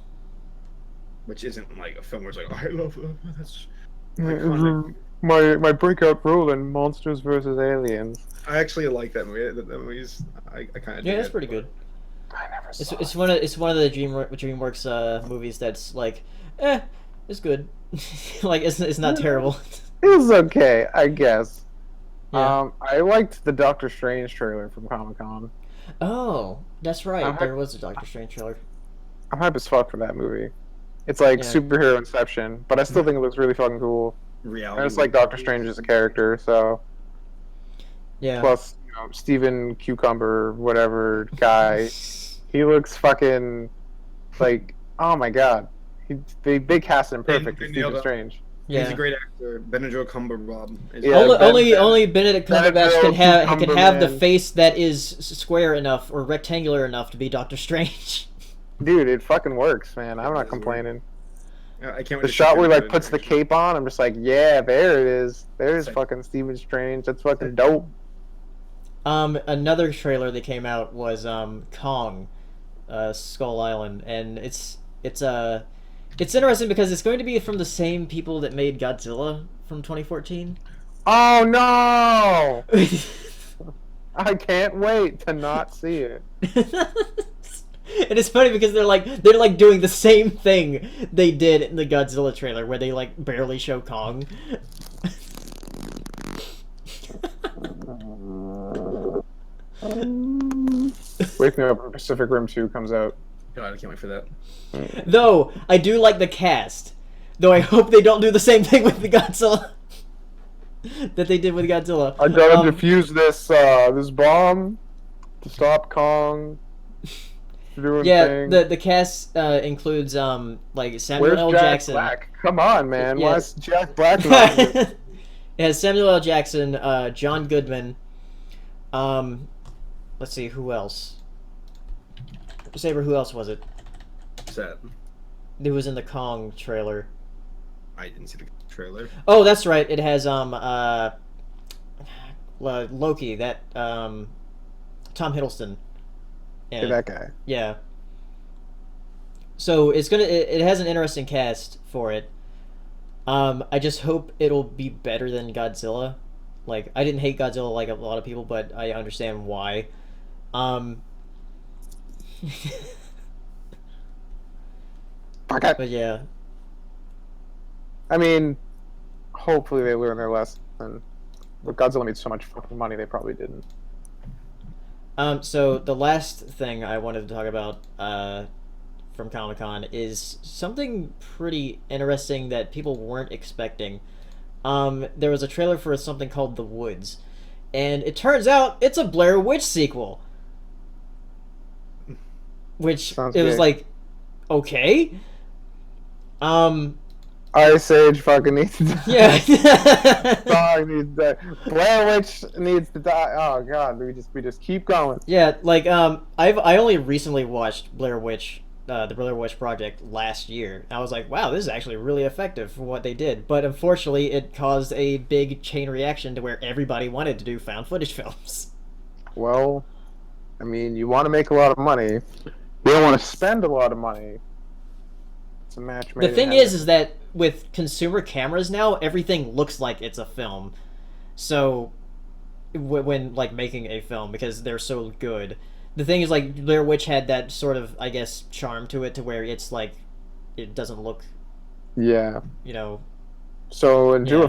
Which isn't like a film where it's like, oh, I love them. That's my breakout role in Monsters vs. Aliens. I actually like that movie. That movie's I kind of that's pretty good. I never saw it's one of the DreamWorks movies that's like, it's good. Like it's not terrible. It was okay, I guess. Yeah. I liked the Doctor Strange trailer from Comic-Con. Oh, that's right. There was a Doctor Strange trailer. I'm hype as fuck for that movie. It's like superhero Inception, but I still think it looks really fucking cool. Reality. And it's like Doctor Strange as a character, so. Yeah. Plus, Steven Cucumber, whatever guy, he looks fucking like, oh my god, they cast him perfect as Stephen Strange. Yeah. He's a great actor. Benedict Cumberbatch. Only Benedict Cumberbatch can have the face that is square enough or rectangular enough to be Doctor Strange. Dude, it fucking works, man. I'm not complaining. I can't wait. The shot where he like puts the cape on, I'm just like, yeah, there it is. There's fucking Stephen Strange. That's fucking dope. Another trailer that came out was Kong, Skull Island, and it's interesting because it's going to be from the same people that made Godzilla from 2014. Oh no! I can't wait to not see it. And it's funny because they're like doing the same thing they did in the Godzilla trailer where they like barely show Kong. Wake Me Up when Pacific Rim 2 comes out. God, I can't wait for that. Though I do like the cast. Though I hope they don't do the same thing with the Godzilla that they did with Godzilla. I gotta defuse this bomb to stop Kong. The cast includes like Samuel L. Jackson. Black? Come on, man. Why is Jack Black not here? It has Samuel L. Jackson, John Goodman. Let's see who else. Saber, who else was it? Sad. Who was in the Kong trailer? I didn't see the trailer. Oh, that's right. It has Loki. That Tom Hiddleston. Yeah, that guy. Yeah. So it has an interesting cast for it. I just hope it'll be better than Godzilla. Like, I didn't hate Godzilla like a lot of people, but I understand why. But yeah. I mean, hopefully they learn their lesson. But Godzilla made so much fucking money, they probably didn't. So the last thing I wanted to talk about from Comic-Con is something pretty interesting that people weren't expecting. There was a trailer for something called The Woods, and it turns out it's a Blair Witch sequel. which Sounds it was gay. like, okay. Ice Age fucking needs to die. Yeah. Dog needs to die. Blair Witch needs to die. Oh god, we just keep going. Yeah, like I only recently watched Blair Witch, the Blair Witch Project last year. I was like, wow, this is actually really effective for what they did. But unfortunately, it caused a big chain reaction to where everybody wanted to do found footage films. Well, I mean, you want to make a lot of money. You don't want to spend a lot of money. It's a match made The in thing heaven. is that with consumer cameras now, everything looks like it's a film. So when like making a film, because they're so good. The thing is, like, Blair Witch had that sort of, I guess, charm to it, to where it's like it doesn't look, Yeah. you know. So to do Yeah. a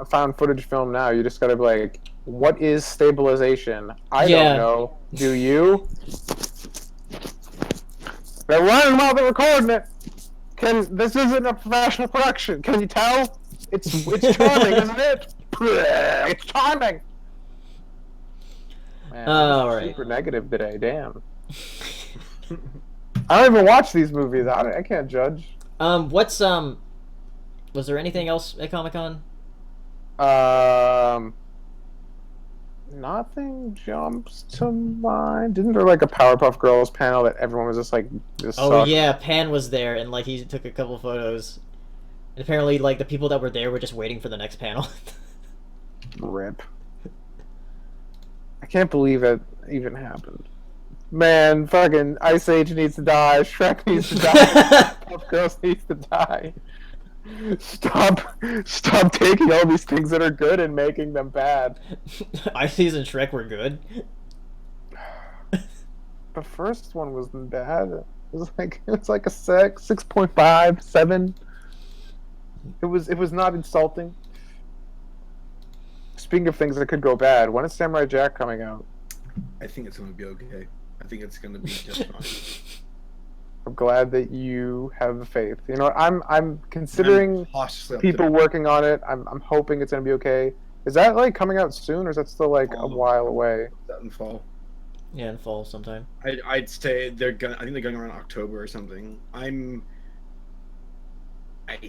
found footage film now, you just gotta be like, what is stabilization? I Yeah. don't know. Do you? They're running while they're recording it. This isn't a professional production. Can you tell? It's charming, isn't it? It's charming. Man, All I'm right. super negative today. Damn. I don't even watch these movies. I can't judge. What's was there anything else at Comic-Con? Nothing jumps to mind. Didn't there like a Powerpuff Girls panel that everyone was just like, this Oh sucks? yeah, Pan was there, and like he took a couple photos. And apparently, like the people that were there were just waiting for the next panel. Rip. I can't believe it even happened. Man, fucking Ice Age needs to die. Shrek needs to die. Powerpuff Girls needs to die. Stop taking all these things that are good and making them bad. Ice and Shrek were good. The first one wasn't bad. It was like a 6.5, 7. It was not insulting. Speaking of things that could go bad, when is Samurai Jack coming out? I think it's going to be okay. I think it's going to be just fine. I'm glad that you have faith. You know, I'm considering I'm cautiously people optimistic. working on it. I'm hoping it's gonna be okay. Is that like coming out soon, or is that still like a while away? That in fall. Yeah, in fall sometime. I'd say they're gonna. I think they're going around October or something. I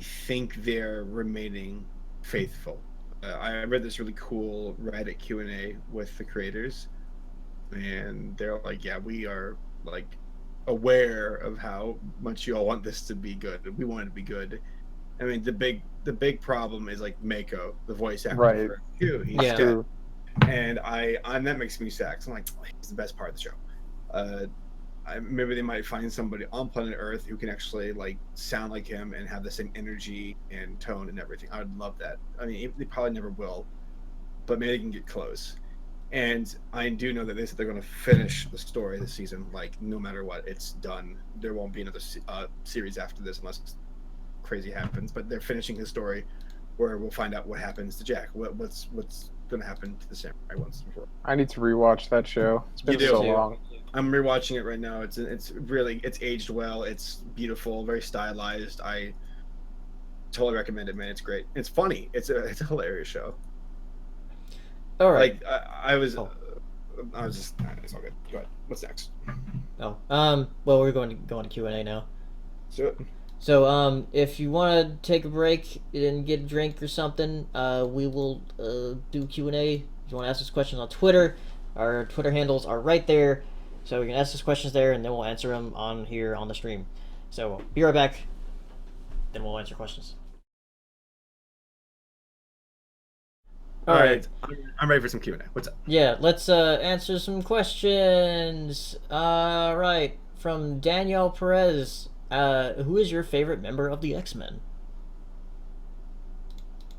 think they're remaining faithful. I read this really cool Reddit Q&A with the creators, and they're like, "Yeah, we are like aware of how much you all want this to be good. We want it to be good." I mean, the big problem is like Mako, the voice actor Right. for Q. He's Yeah. dead, and that makes me sad. 'Cause I'm like, he's the best part of the show. Maybe they might find somebody on planet Earth who can actually like sound like him and have the same energy and tone and everything. I would love that. I mean, they probably never will, but maybe they can get close. And I do know that they said they're going to finish the story this season. Like, no matter what, it's done. There won't be another series after this unless crazy happens. But they're finishing the story where we'll find out what happens to Jack. What's going to happen to the samurai once and for. I need to rewatch that show. It's been You do. so long. I'm rewatching it right now. It's aged well. It's beautiful, very stylized. I totally recommend it, man. It's great. It's funny. It's a hilarious show. All right. Like I was Oh. just. It's all good. Go ahead. What's next? Oh. Well, we're going to go into Q&A now. So So, if you want to take a break and get a drink or something, we will do Q&A. If you want to ask us questions on Twitter, our Twitter handles are right there. So you can ask us questions there, and then we'll answer them on here on the stream. So, be right back. Then we'll answer questions. all right. I'm ready for some Q&A. What's up? Yeah, let's answer some questions. All right, from Danielle Perez. Who is your favorite member of the X-Men?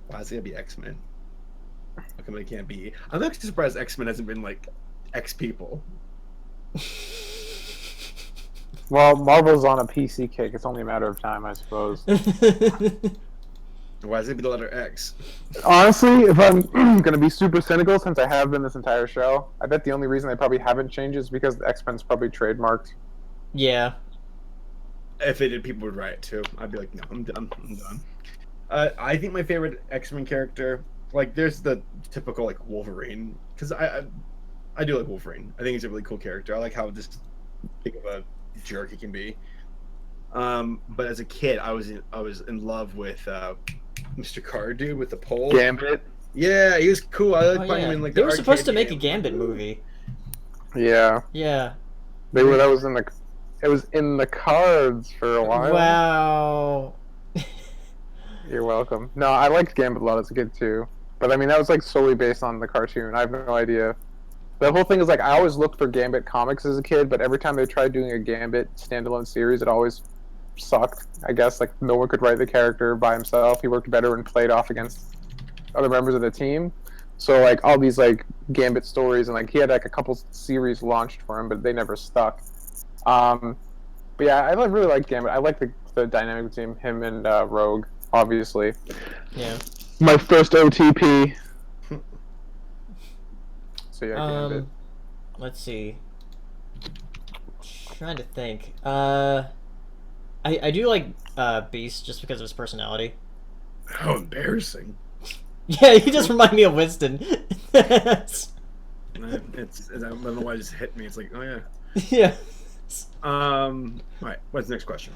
Why is it gonna be X-Men? How come it can't be? I'm actually surprised X-Men hasn't been like X people. Well, Marvel's on a PC kick. It's only a matter of time, I suppose. Why is it be the letter X? Honestly, if I'm gonna be super cynical, since I have been this entire show, I bet the only reason they probably haven't changed is because the X-Men's probably trademarked. Yeah. If they did, people would riot too. I'd be like, no, I'm done. I'm done. I think my favorite X-Men character, like, there's the typical like Wolverine, because I do like Wolverine. I think he's a really cool character. I like how just big of a jerk he can be. But as a kid, I was in love with Mr. Cardew with the pole. Gambit. Yeah, he was cool. I like playing him in like they the were supposed to arcade make a game. Gambit movie. Yeah. Yeah. They were. That was in the. It was in the cards for a while. Wow. You're welcome. No, I liked Gambit a lot as a kid too. But I mean, that was like solely based on the cartoon. I have no idea. The whole thing is like I always looked for Gambit comics as a kid, but every time they tried doing a Gambit standalone series, it always sucked. I guess like no one could write the character by himself. He worked better when played off against other members of the team. So like all these like Gambit stories and like he had like a couple series launched for him, but they never stuck. But yeah, I really like Gambit. I like the dynamic between him and Rogue, obviously. Yeah. My first OTP. So yeah, Gambit. Let's see. Trying to think. I do like Beast just because of his personality. How embarrassing! Yeah, he just remind me of Winston. It's I don't know why it just hit me. It's like, oh yeah. Yeah. All right. What's the next question?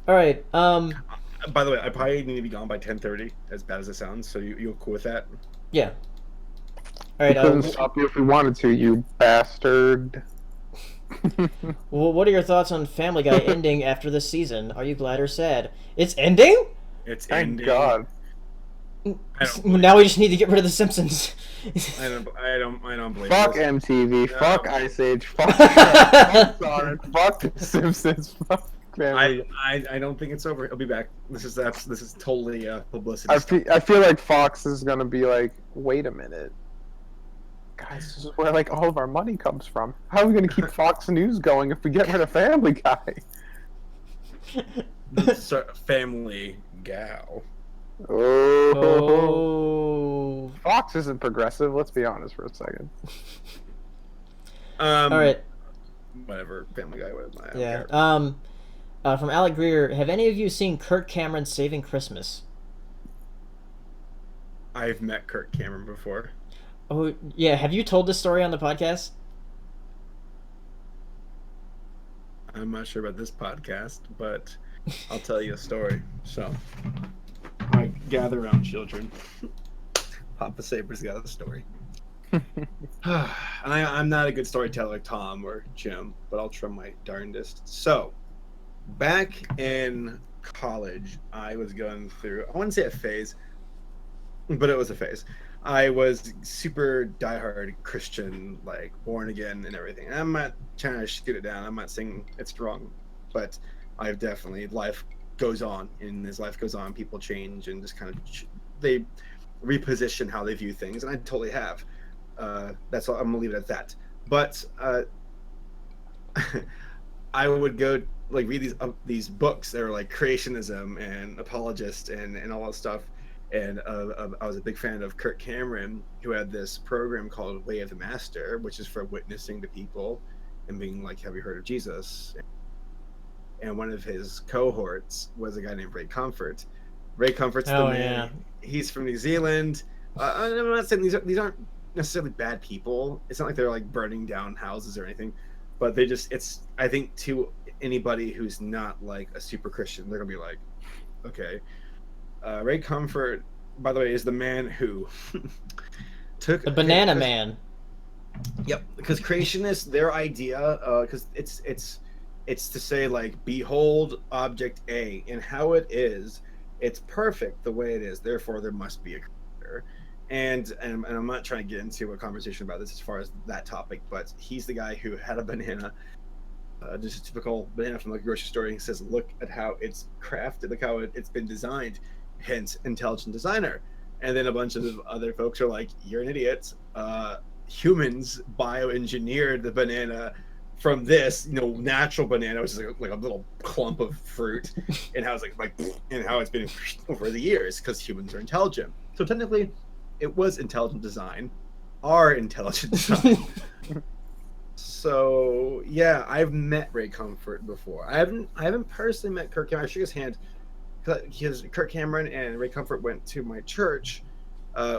All right. By the way, I probably need to be gone by 10:30. As bad as it sounds, so you're cool with that? Yeah. All right. We couldn't stop you if we wanted to, you bastard. Well, what are your thoughts on Family Guy ending after this season? Are you glad or sad? It's ending? It's Thank ending. God. Now we just need to get rid of the Simpsons. I don't believe Fuck this. MTV. No. Fuck Ice Age. Fuck Sonic. Fuck The Simpsons. Fuck Family. I don't think it's over. It'll be back. This is totally publicity. I feel like Fox is gonna be like, wait a minute, guys, this is where like all of our money comes from. How are we gonna keep Fox News going if we get rid of Family Guy? Family gal. Oh. Fox isn't progressive. Let's be honest for a second. All right. Whatever. Family Guy. Whatever. I don't Yeah. care. From Alec Greer, have any of you seen Kirk Cameron Saving Christmas? I've met Kirk Cameron before. Oh yeah. Have you told this story on the podcast? I'm not sure about this podcast, but I'll tell you a story. So, gather around, children. Papa Saber's got a story. And I'm not a good storyteller like Tom or Jim, but I'll try my darndest. So, back in college, I was going through, I wouldn't say a phase, but it was a phase. I was super diehard Christian, like born again and everything. And I'm not trying to shoot it down. I'm not saying it's wrong, but I've definitely, life goes on. And as life goes on, people change and just kind of, they reposition how they view things. And I totally have. That's all, I'm gonna leave it at that. But I would go like read these books that are like creationism and apologist and all that stuff. And I was a big fan of Kirk Cameron, who had this program called Way of the Master, which is for witnessing to people and being like, have you heard of Jesus? And one of his cohorts was a guy named Ray Comfort. Ray Comfort's the man. Yeah. He's from New Zealand. I'm not saying these aren't necessarily bad people. It's not like they're like burning down houses or anything, but they just, it's, I think to anybody who's not like a super Christian, they're gonna be like, okay. Ray Comfort, by the way, is the man who took the Banana Man. Yep, because creationists, their idea, because it's to say like, behold object A, and how it is, it's perfect the way it is. Therefore, there must be a creator. And I'm not trying to get into a conversation about this as far as that topic, but he's the guy who had a banana. Just a typical banana from the grocery store. And he says, look at how it's crafted, look how it's been designed. Hence, intelligent designer. And then a bunch of other folks are like, you're an idiot. Humans bioengineered the banana from this, natural banana, which is like a little clump of fruit, and how it's like and how it's been over the years because humans are intelligent. So technically, it was intelligent design, our intelligent design. So yeah, I've met Ray Comfort before. I haven't personally met Kirk Cameron. I shook his hand. Because Kirk Cameron and Ray Comfort went to my church,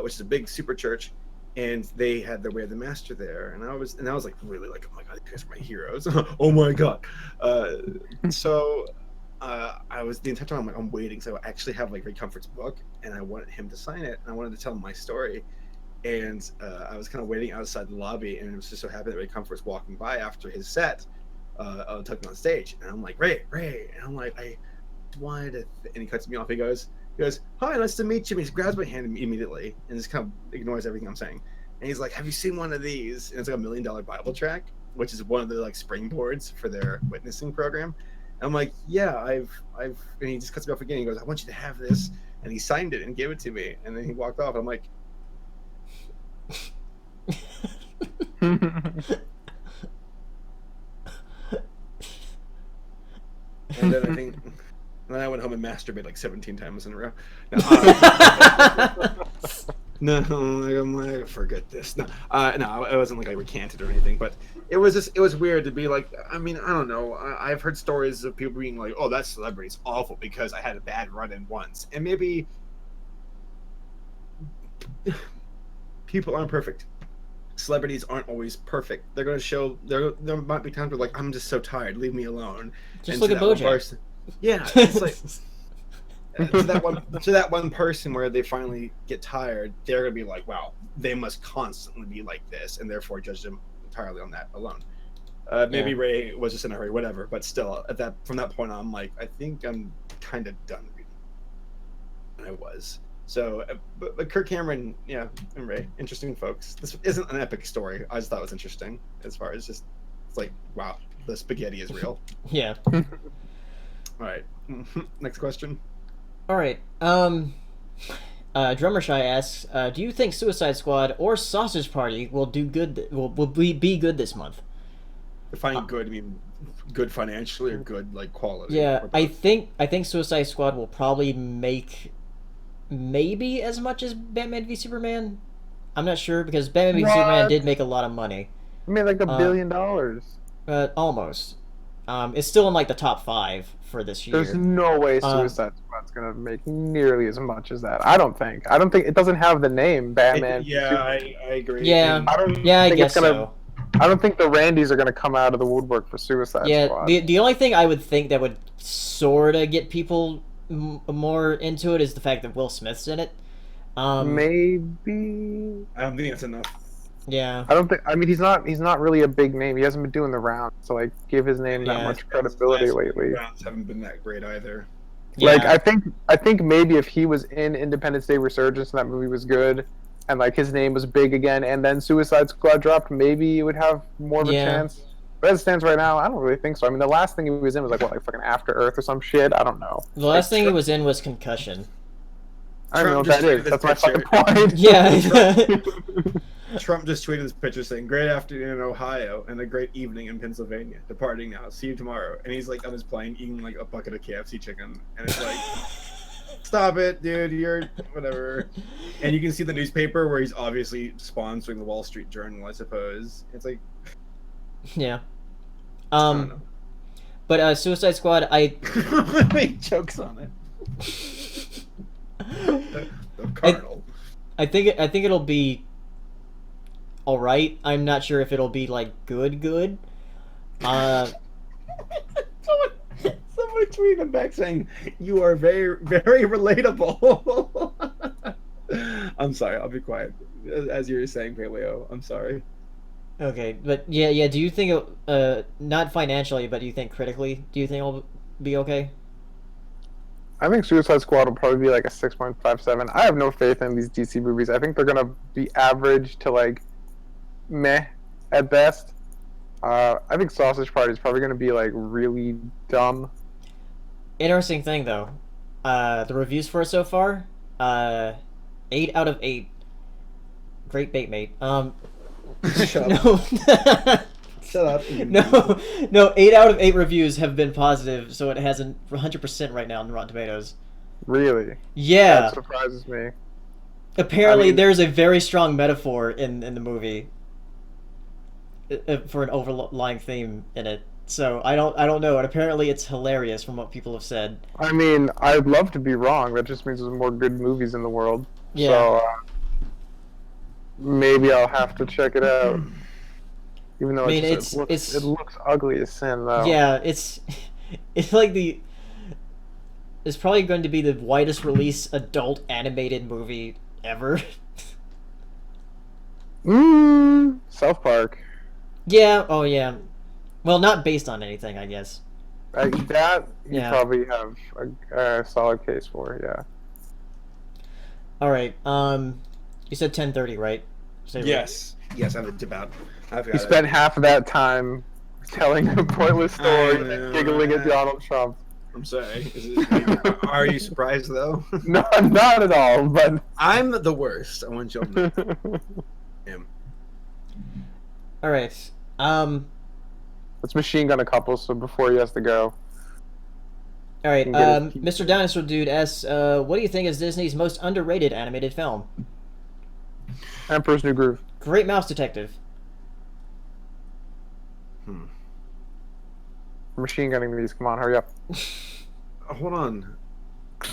which is a big super church, and they had their Way of the Master there, and I was like really like, oh my god, these guys are my heroes. Oh my god. So I was the entire time I'm like, I'm waiting, so I actually have like Ray Comfort's book, and I wanted him to sign it, and I wanted to tell him my story. And I was kind of waiting outside the lobby, and it was just so happened that Ray Comfort was walking by after his set, took him on stage, and I'm like, Ray, and I'm like, I wanted to, and he cuts me off. He goes, hi, nice to meet you. And he grabs my hand immediately and just kind of ignores everything I'm saying. And he's like, have you seen one of these? And it's like $1 million Bible track, which is one of the like springboards for their witnessing program. And I'm like, yeah, I've, and he just cuts me off again. He goes, I want you to have this. And he signed it and gave it to me. And then he walked off. And I'm like, and then I went home and masturbated like 17 times in a row. No, I'm like, forget this. No, it wasn't like I recanted or anything, but it was weird to be like, I mean, I don't know. I've heard stories of people being like, oh, that celebrity's awful because I had a bad run-in once. And maybe people aren't perfect. Celebrities aren't always perfect. They're going to show, there might be times where like, I'm just so tired, leave me alone. Just look at Bojack. Yeah, it's like to that one person where they finally get tired, they're gonna be like, wow, they must constantly be like this, and therefore judge them entirely on that alone. Maybe Ray was just in a hurry, whatever, but still, from that point on, I'm like, I think I'm kind of done reading. And I was. So, but Kirk Cameron, yeah, and Ray, interesting folks. This isn't an epic story. I just thought it was interesting as far as just, it's like, wow, the spaghetti is real. Yeah. All right. Next question. All right. Drummer Shy asks, do you think Suicide Squad or Sausage Party will do good? Will be good this month? Define good. I mean, good financially or good like quality. Yeah, I think Suicide Squad will probably make maybe as much as Batman v Superman. I'm not sure because Batman v Superman did make a lot of money. I mean, like $1 billion. Almost. It's still in like the top 5 for this year. There's no way Suicide Squad's gonna make nearly as much as that. I don't think it doesn't have the name Batman. I agree. Yeah, I guess so. I don't think the Randys are gonna come out of the woodwork for Suicide Squad. Yeah, the only thing I would think that would sort of get people more into it is the fact that Will Smith's in it. Maybe. I don't think that's enough. Yeah. I don't think. I mean, he's not really a big name. He hasn't been doing the rounds, so like, give his name that much credibility lately. Rounds haven't been that great either. Yeah. Like, I think maybe if he was in Independence Day Resurgence and that movie was good, and like his name was big again, and then Suicide Squad dropped, maybe he would have more of a chance. But as it stands right now, I don't really think so. I mean, the last thing he was in was like fucking After Earth or some shit. I don't know. The last thing he was in was Concussion. I don't know what that is. That's my fucking point. Yeah. Trump just tweeted this picture saying, "Great afternoon in Ohio and a great evening in Pennsylvania. Departing now. See you tomorrow." And he's like on his plane eating like a bucket of KFC chicken, and it's like, stop it, dude. You're whatever. And you can see the newspaper where he's obviously sponsoring the Wall Street Journal, I suppose. It's like, yeah. I don't know. But Suicide Squad, I make jokes on it. The Cardinal. I think it'll be all right. I'm not sure if it'll be like good. Someone tweeted back saying you are very, very relatable. I'm sorry. I'll be quiet. As you were saying, Paleo. I'm sorry. Okay, but yeah. Do you think not financially, but do you think critically? Do you think it'll be okay? I think Suicide Squad will probably be like a 6.57. I have no faith in these DC movies. I think they're gonna be average to like meh at best. I think Sausage Party is probably gonna be like really dumb. Interesting thing though, the reviews for it so far, 8 out of 8. Great bait, mate. Shut up. Shut up. No. 8 out of 8 reviews have been positive, so it has a 100% right now on Rotten Tomatoes. Really? Yeah. That surprises me. Apparently, there's a very strong metaphor in the movie for an overlying theme in it. So I don't know, and apparently it's hilarious from what people have said. I mean, I'd love to be wrong. That just means there's more good movies in the world. Yeah. So, Maybe I'll have to check it out. Even though I mean, it looks ugly as sin, though. Yeah, it's like it's probably going to be the widest release adult animated movie ever. South Park. Yeah. Oh yeah. Well, not based on anything, I guess. That you Yeah. probably have a solid case for. Yeah. All right. You said 10:30, right? Yes, I have it about. You spent half of that time telling a pointless story and giggling at Donald Trump. I'm sorry. Are you surprised though? No, not at all. But I'm the worst. I want you to know. All right. Let's machine gun a couple. So before he has to go. All right. And get his Mr. Dinosaur Dude asks, "What do you think is Disney's most underrated animated film?" Emperor's New Groove. Great Mouse Detective. Machine gunning these. Come on, hurry up. Hold on.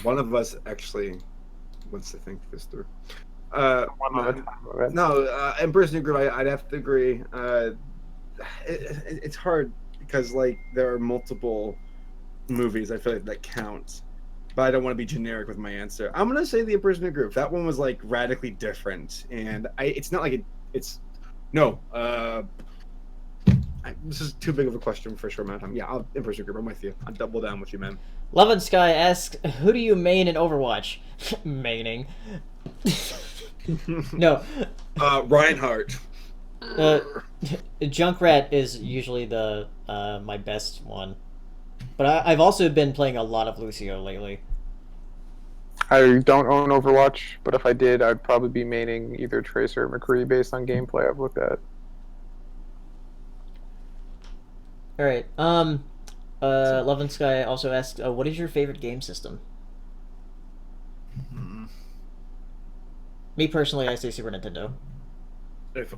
One of us actually wants to think this through. One at a time. Okay? No, Emperor's New Groove, I'd have to agree. It's hard because like there are multiple movies I feel like that count, but I don't want to be generic with my answer. I'm gonna say the Emperor's New Groove. That one was like radically different, and it's not like it's no. This is too big of a question for a short amount of time. Yeah, Emperor's New Groove. I'm with you. I'll double down with you, man. Love and Sky asks, "Who do you main in Overwatch?" Maining. No. Reinhardt. Junkrat is usually the my best one, but I've also been playing a lot of Lucio lately. I don't own Overwatch, but if I did, I'd probably be maining either Tracer or McCree based on gameplay I've looked at. All right. Love and Sky also asks, "What is your favorite game system?" Me personally, I say Super Nintendo. If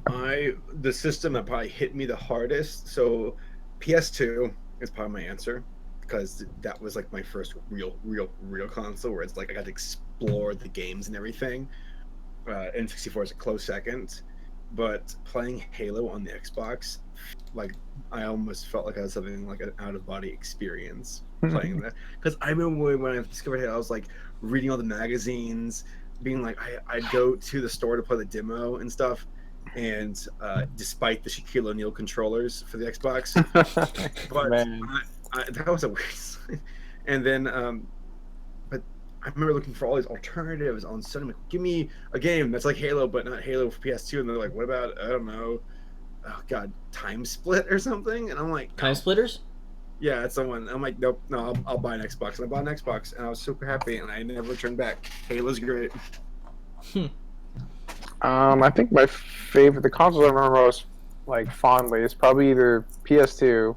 the system that probably hit me the hardest, so PS2 is probably my answer because that was like my first real console where it's like I got to explore the games and everything. N64 is a close second, but playing Halo on the Xbox, like I almost felt like I was having like an out of body experience playing that. Because I remember when I discovered Halo, I was like reading all the magazines, being like I'd go to the store to play the demo and stuff. And despite the Shaquille O'Neal controllers for the Xbox, but that was a weird sign. And then, but I remember looking for all these alternatives on Sony. Like, give me a game that's like Halo, but not Halo for PS2. And they're like, what about, I don't know, oh god, Time Split or something? And I'm like, no. Time Splitters? Yeah, that's the one. I'm like, nope, no, I'll buy an Xbox. And I bought an Xbox, and I was super happy, and I never turned back. Halo's great. I think my favorite, the console I remember most like fondly is probably either PS2,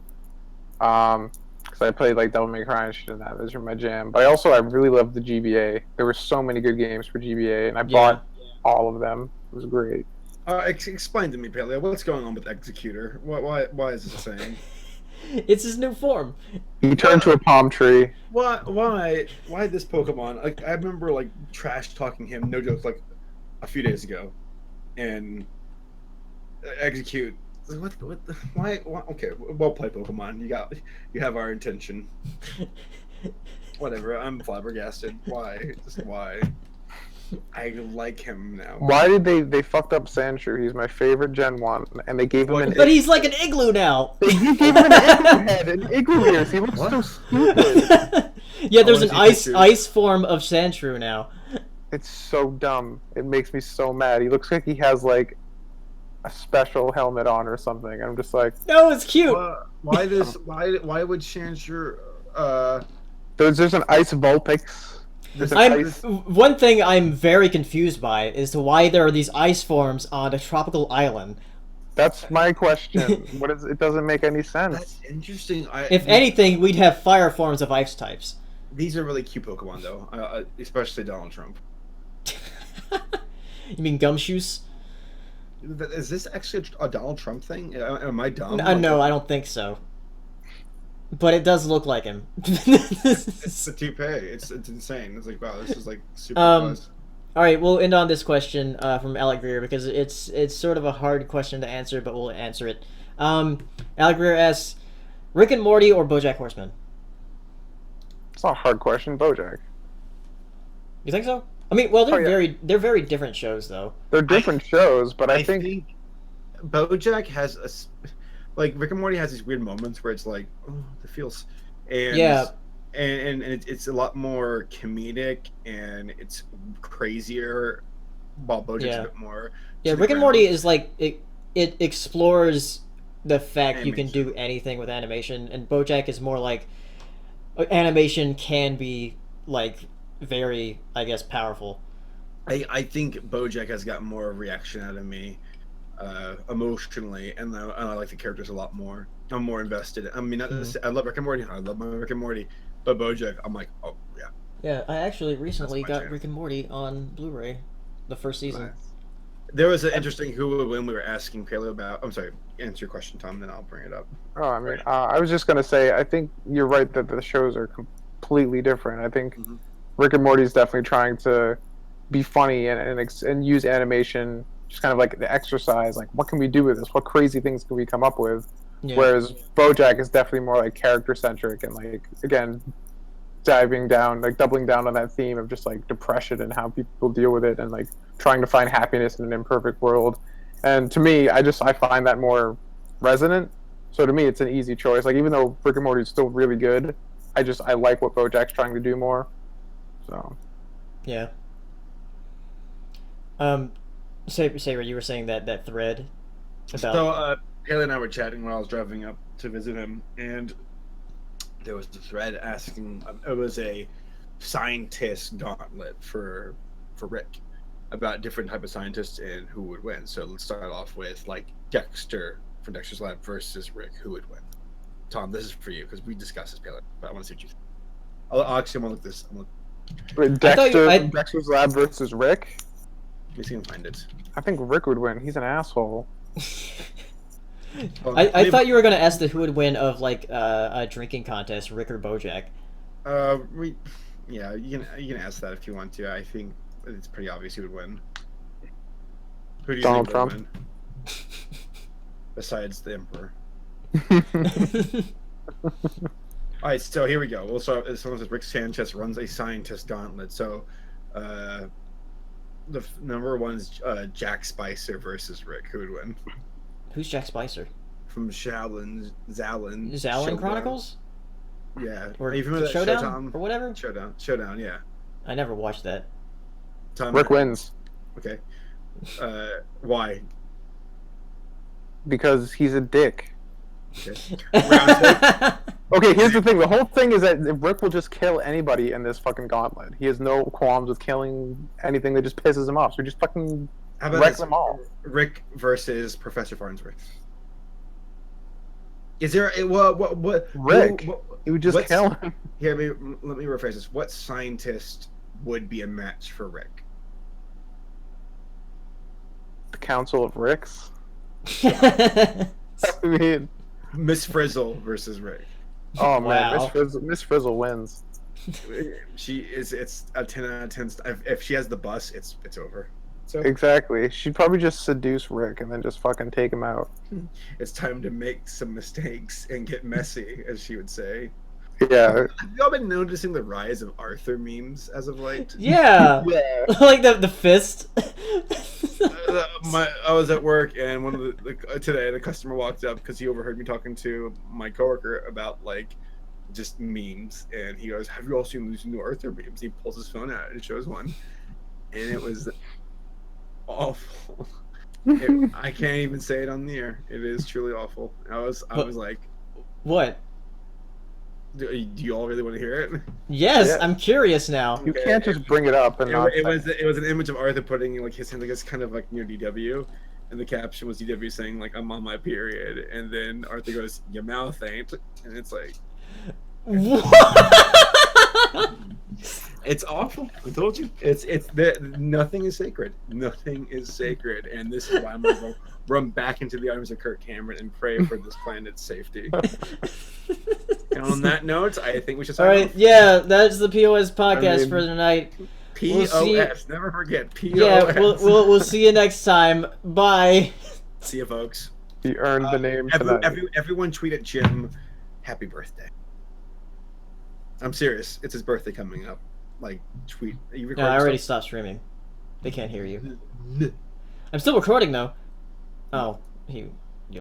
because I played like Devil May Cry and shit in that. Those were my jam. But I really loved the GBA. There were so many good games for GBA, and I bought all of them. It was great. Explain to me, Paleo, what's going on with Executor? Why is this a thing? It's his new form. He turned to a palm tree. Why this Pokemon? Like I remember like trash talking him, no joke, like a few days ago, and Execute. What? Why? Okay, well played, Pokemon. You have our intention. Whatever. I'm flabbergasted. Why? Just why? I like him now. Why did they fucked up Sandshrew? He's my favorite Gen 1, and they gave him an... But he's like an igloo now! They gave him an igloo head and igloo ears. He looks so stupid. Yeah, there's an ice form of Sandshrew now. It's so dumb. It makes me so mad. He looks like he has, like, a special helmet on or something. I'm just like... No, it's cute! Why would Sandshrew... There's an Ice Vulpix. One thing I'm very confused by is why there are these ice forms on a tropical island. That's my question. It doesn't make any sense. That's interesting. If anything, we'd have fire forms of ice types. These are really cute Pokemon, though, especially Donald Trump. You mean Gumshoes? Is this actually a Donald Trump thing? Am I dumb? No, I don't think so. But it does look like him. It's the toupee. It's insane. It's like, wow, this is like super close. All right, we'll end on this question from Alec Greer because it's sort of a hard question to answer, but we'll answer it. Alec Greer asks, Rick and Morty or BoJack Horseman? It's not a hard question. BoJack. You think so? I mean, well, they're very different shows, though. They're different shows, but I think BoJack has Rick and Morty has these weird moments where it's like, oh, the feels, and and it's a lot more comedic and it's crazier, while BoJack's a bit more. Yeah, Rick and Morty is like it explores the fact you can do anything with animation, and BoJack is more like animation can be like very, I guess, powerful. I think BoJack has got more reaction out of me, emotionally, and I like the characters a lot more. I'm more invested. I mean, I love Rick and Morty. I love my Rick and Morty, but BoJack, I'm like, oh yeah. Yeah, I actually recently got Rick and Morty on Blu-ray, the first season. Nice. There was an interesting who would win we were asking Paleo about. I'm sorry, answer your question, Tom, then I'll bring it up. Oh, I mean, I was just gonna say, I think you're right that the shows are completely different. I think Rick and Morty is definitely trying to be funny and use animation, just kind of like the exercise. Like, what can we do with this? What crazy things can we come up with? Yeah. Whereas BoJack is definitely more like character centric and like, again, doubling down on that theme of just like depression and how people deal with it and like trying to find happiness in an imperfect world. And to me, I find that more resonant. So to me, it's an easy choice. Like, even though Rick and Morty is still really good, I like what BoJack's trying to do more. So. Yeah. Sarah, you were saying that thread about. So, Haley and I were chatting while I was driving up to visit him, and there was the thread asking. It was a scientist gauntlet for Rick about different type of scientists and who would win. So let's start off with like Dexter from Dexter's Lab versus Rick. Who would win? Tom, this is for you because we discussed this, Paleo, but I want to see what you think. I'll actually want to look this. Wait, Dexter's Lab versus Rick? Let's see if I can find it. I think Rick would win. He's an asshole. I thought you were gonna ask who would win of like a drinking contest, Rick or BoJack. Yeah, you can ask that if you want to. I think it's pretty obvious who would win. Who do you Donald think would Trump. win? Besides the Emperor. All right, so here we go. We'll start. Someone says Rick Sanchez runs a scientist gauntlet. So, the number one is Jack Spicer versus Rick. Who would win? Who's Jack Spicer? From Zalin Chronicles? Yeah. Or are you familiar with Showdown or whatever? Showdown, yeah. I never watched that. Rick wins. Okay. Why? Because he's a dick. Okay. Okay, here's the thing. The whole thing is that Rick will just kill anybody in this fucking gauntlet. He has no qualms with killing anything that just pisses him off. So he just fucking wrecks them all. Rick versus Professor Farnsworth. Is there what Rick? He would just kill him. Here, let me rephrase this. What scientist would be a match for Rick? The Council of Ricks. I mean, Miss Frizzle versus Rick. Oh man, Miss Frizzle wins. It's a 10 out of 10. If she has the bus, it's over. So exactly, she'd probably just seduce Rick and then just fucking take him out. It's time to make some mistakes and get messy, as she would say. Yeah. Have y'all been noticing the rise of Arthur memes as of late? Yeah. Yeah. Like the fist. I was at work and one of today the customer walked up because he overheard me talking to my coworker about like just memes, and he goes, "Have you all seen these new Arthur memes?" He pulls his phone out and shows one, and it was awful. I can't even say it on the air. It is truly awful. I was like, what? Do you all really want to hear it? Yes, yeah. I'm curious now. You can't just bring it up and not. It was an image of Arthur putting like his hand, like it's kind of like near DW, and the caption was DW saying like, "I'm on my period," and then Arthur goes, "Your mouth ain't," and it's like, it's awful. I told you. It's nothing is sacred. Nothing is sacred, and this is why I'm gonna run back into the arms of Kirk Cameron and pray for this planet's safety. And on that note, I think we should. All right, yeah, that's the POS podcast for tonight. We'll see- POS. Never forget POS. Yeah, we'll see you next time. Bye. See you, folks. He earned the name tonight. Everyone tweet at Jim, happy birthday. I'm serious. It's his birthday coming up. Like, tweet. Are you No, recording I already stuff? stopped streaming. They can't hear you. I'm still recording though. Oh, he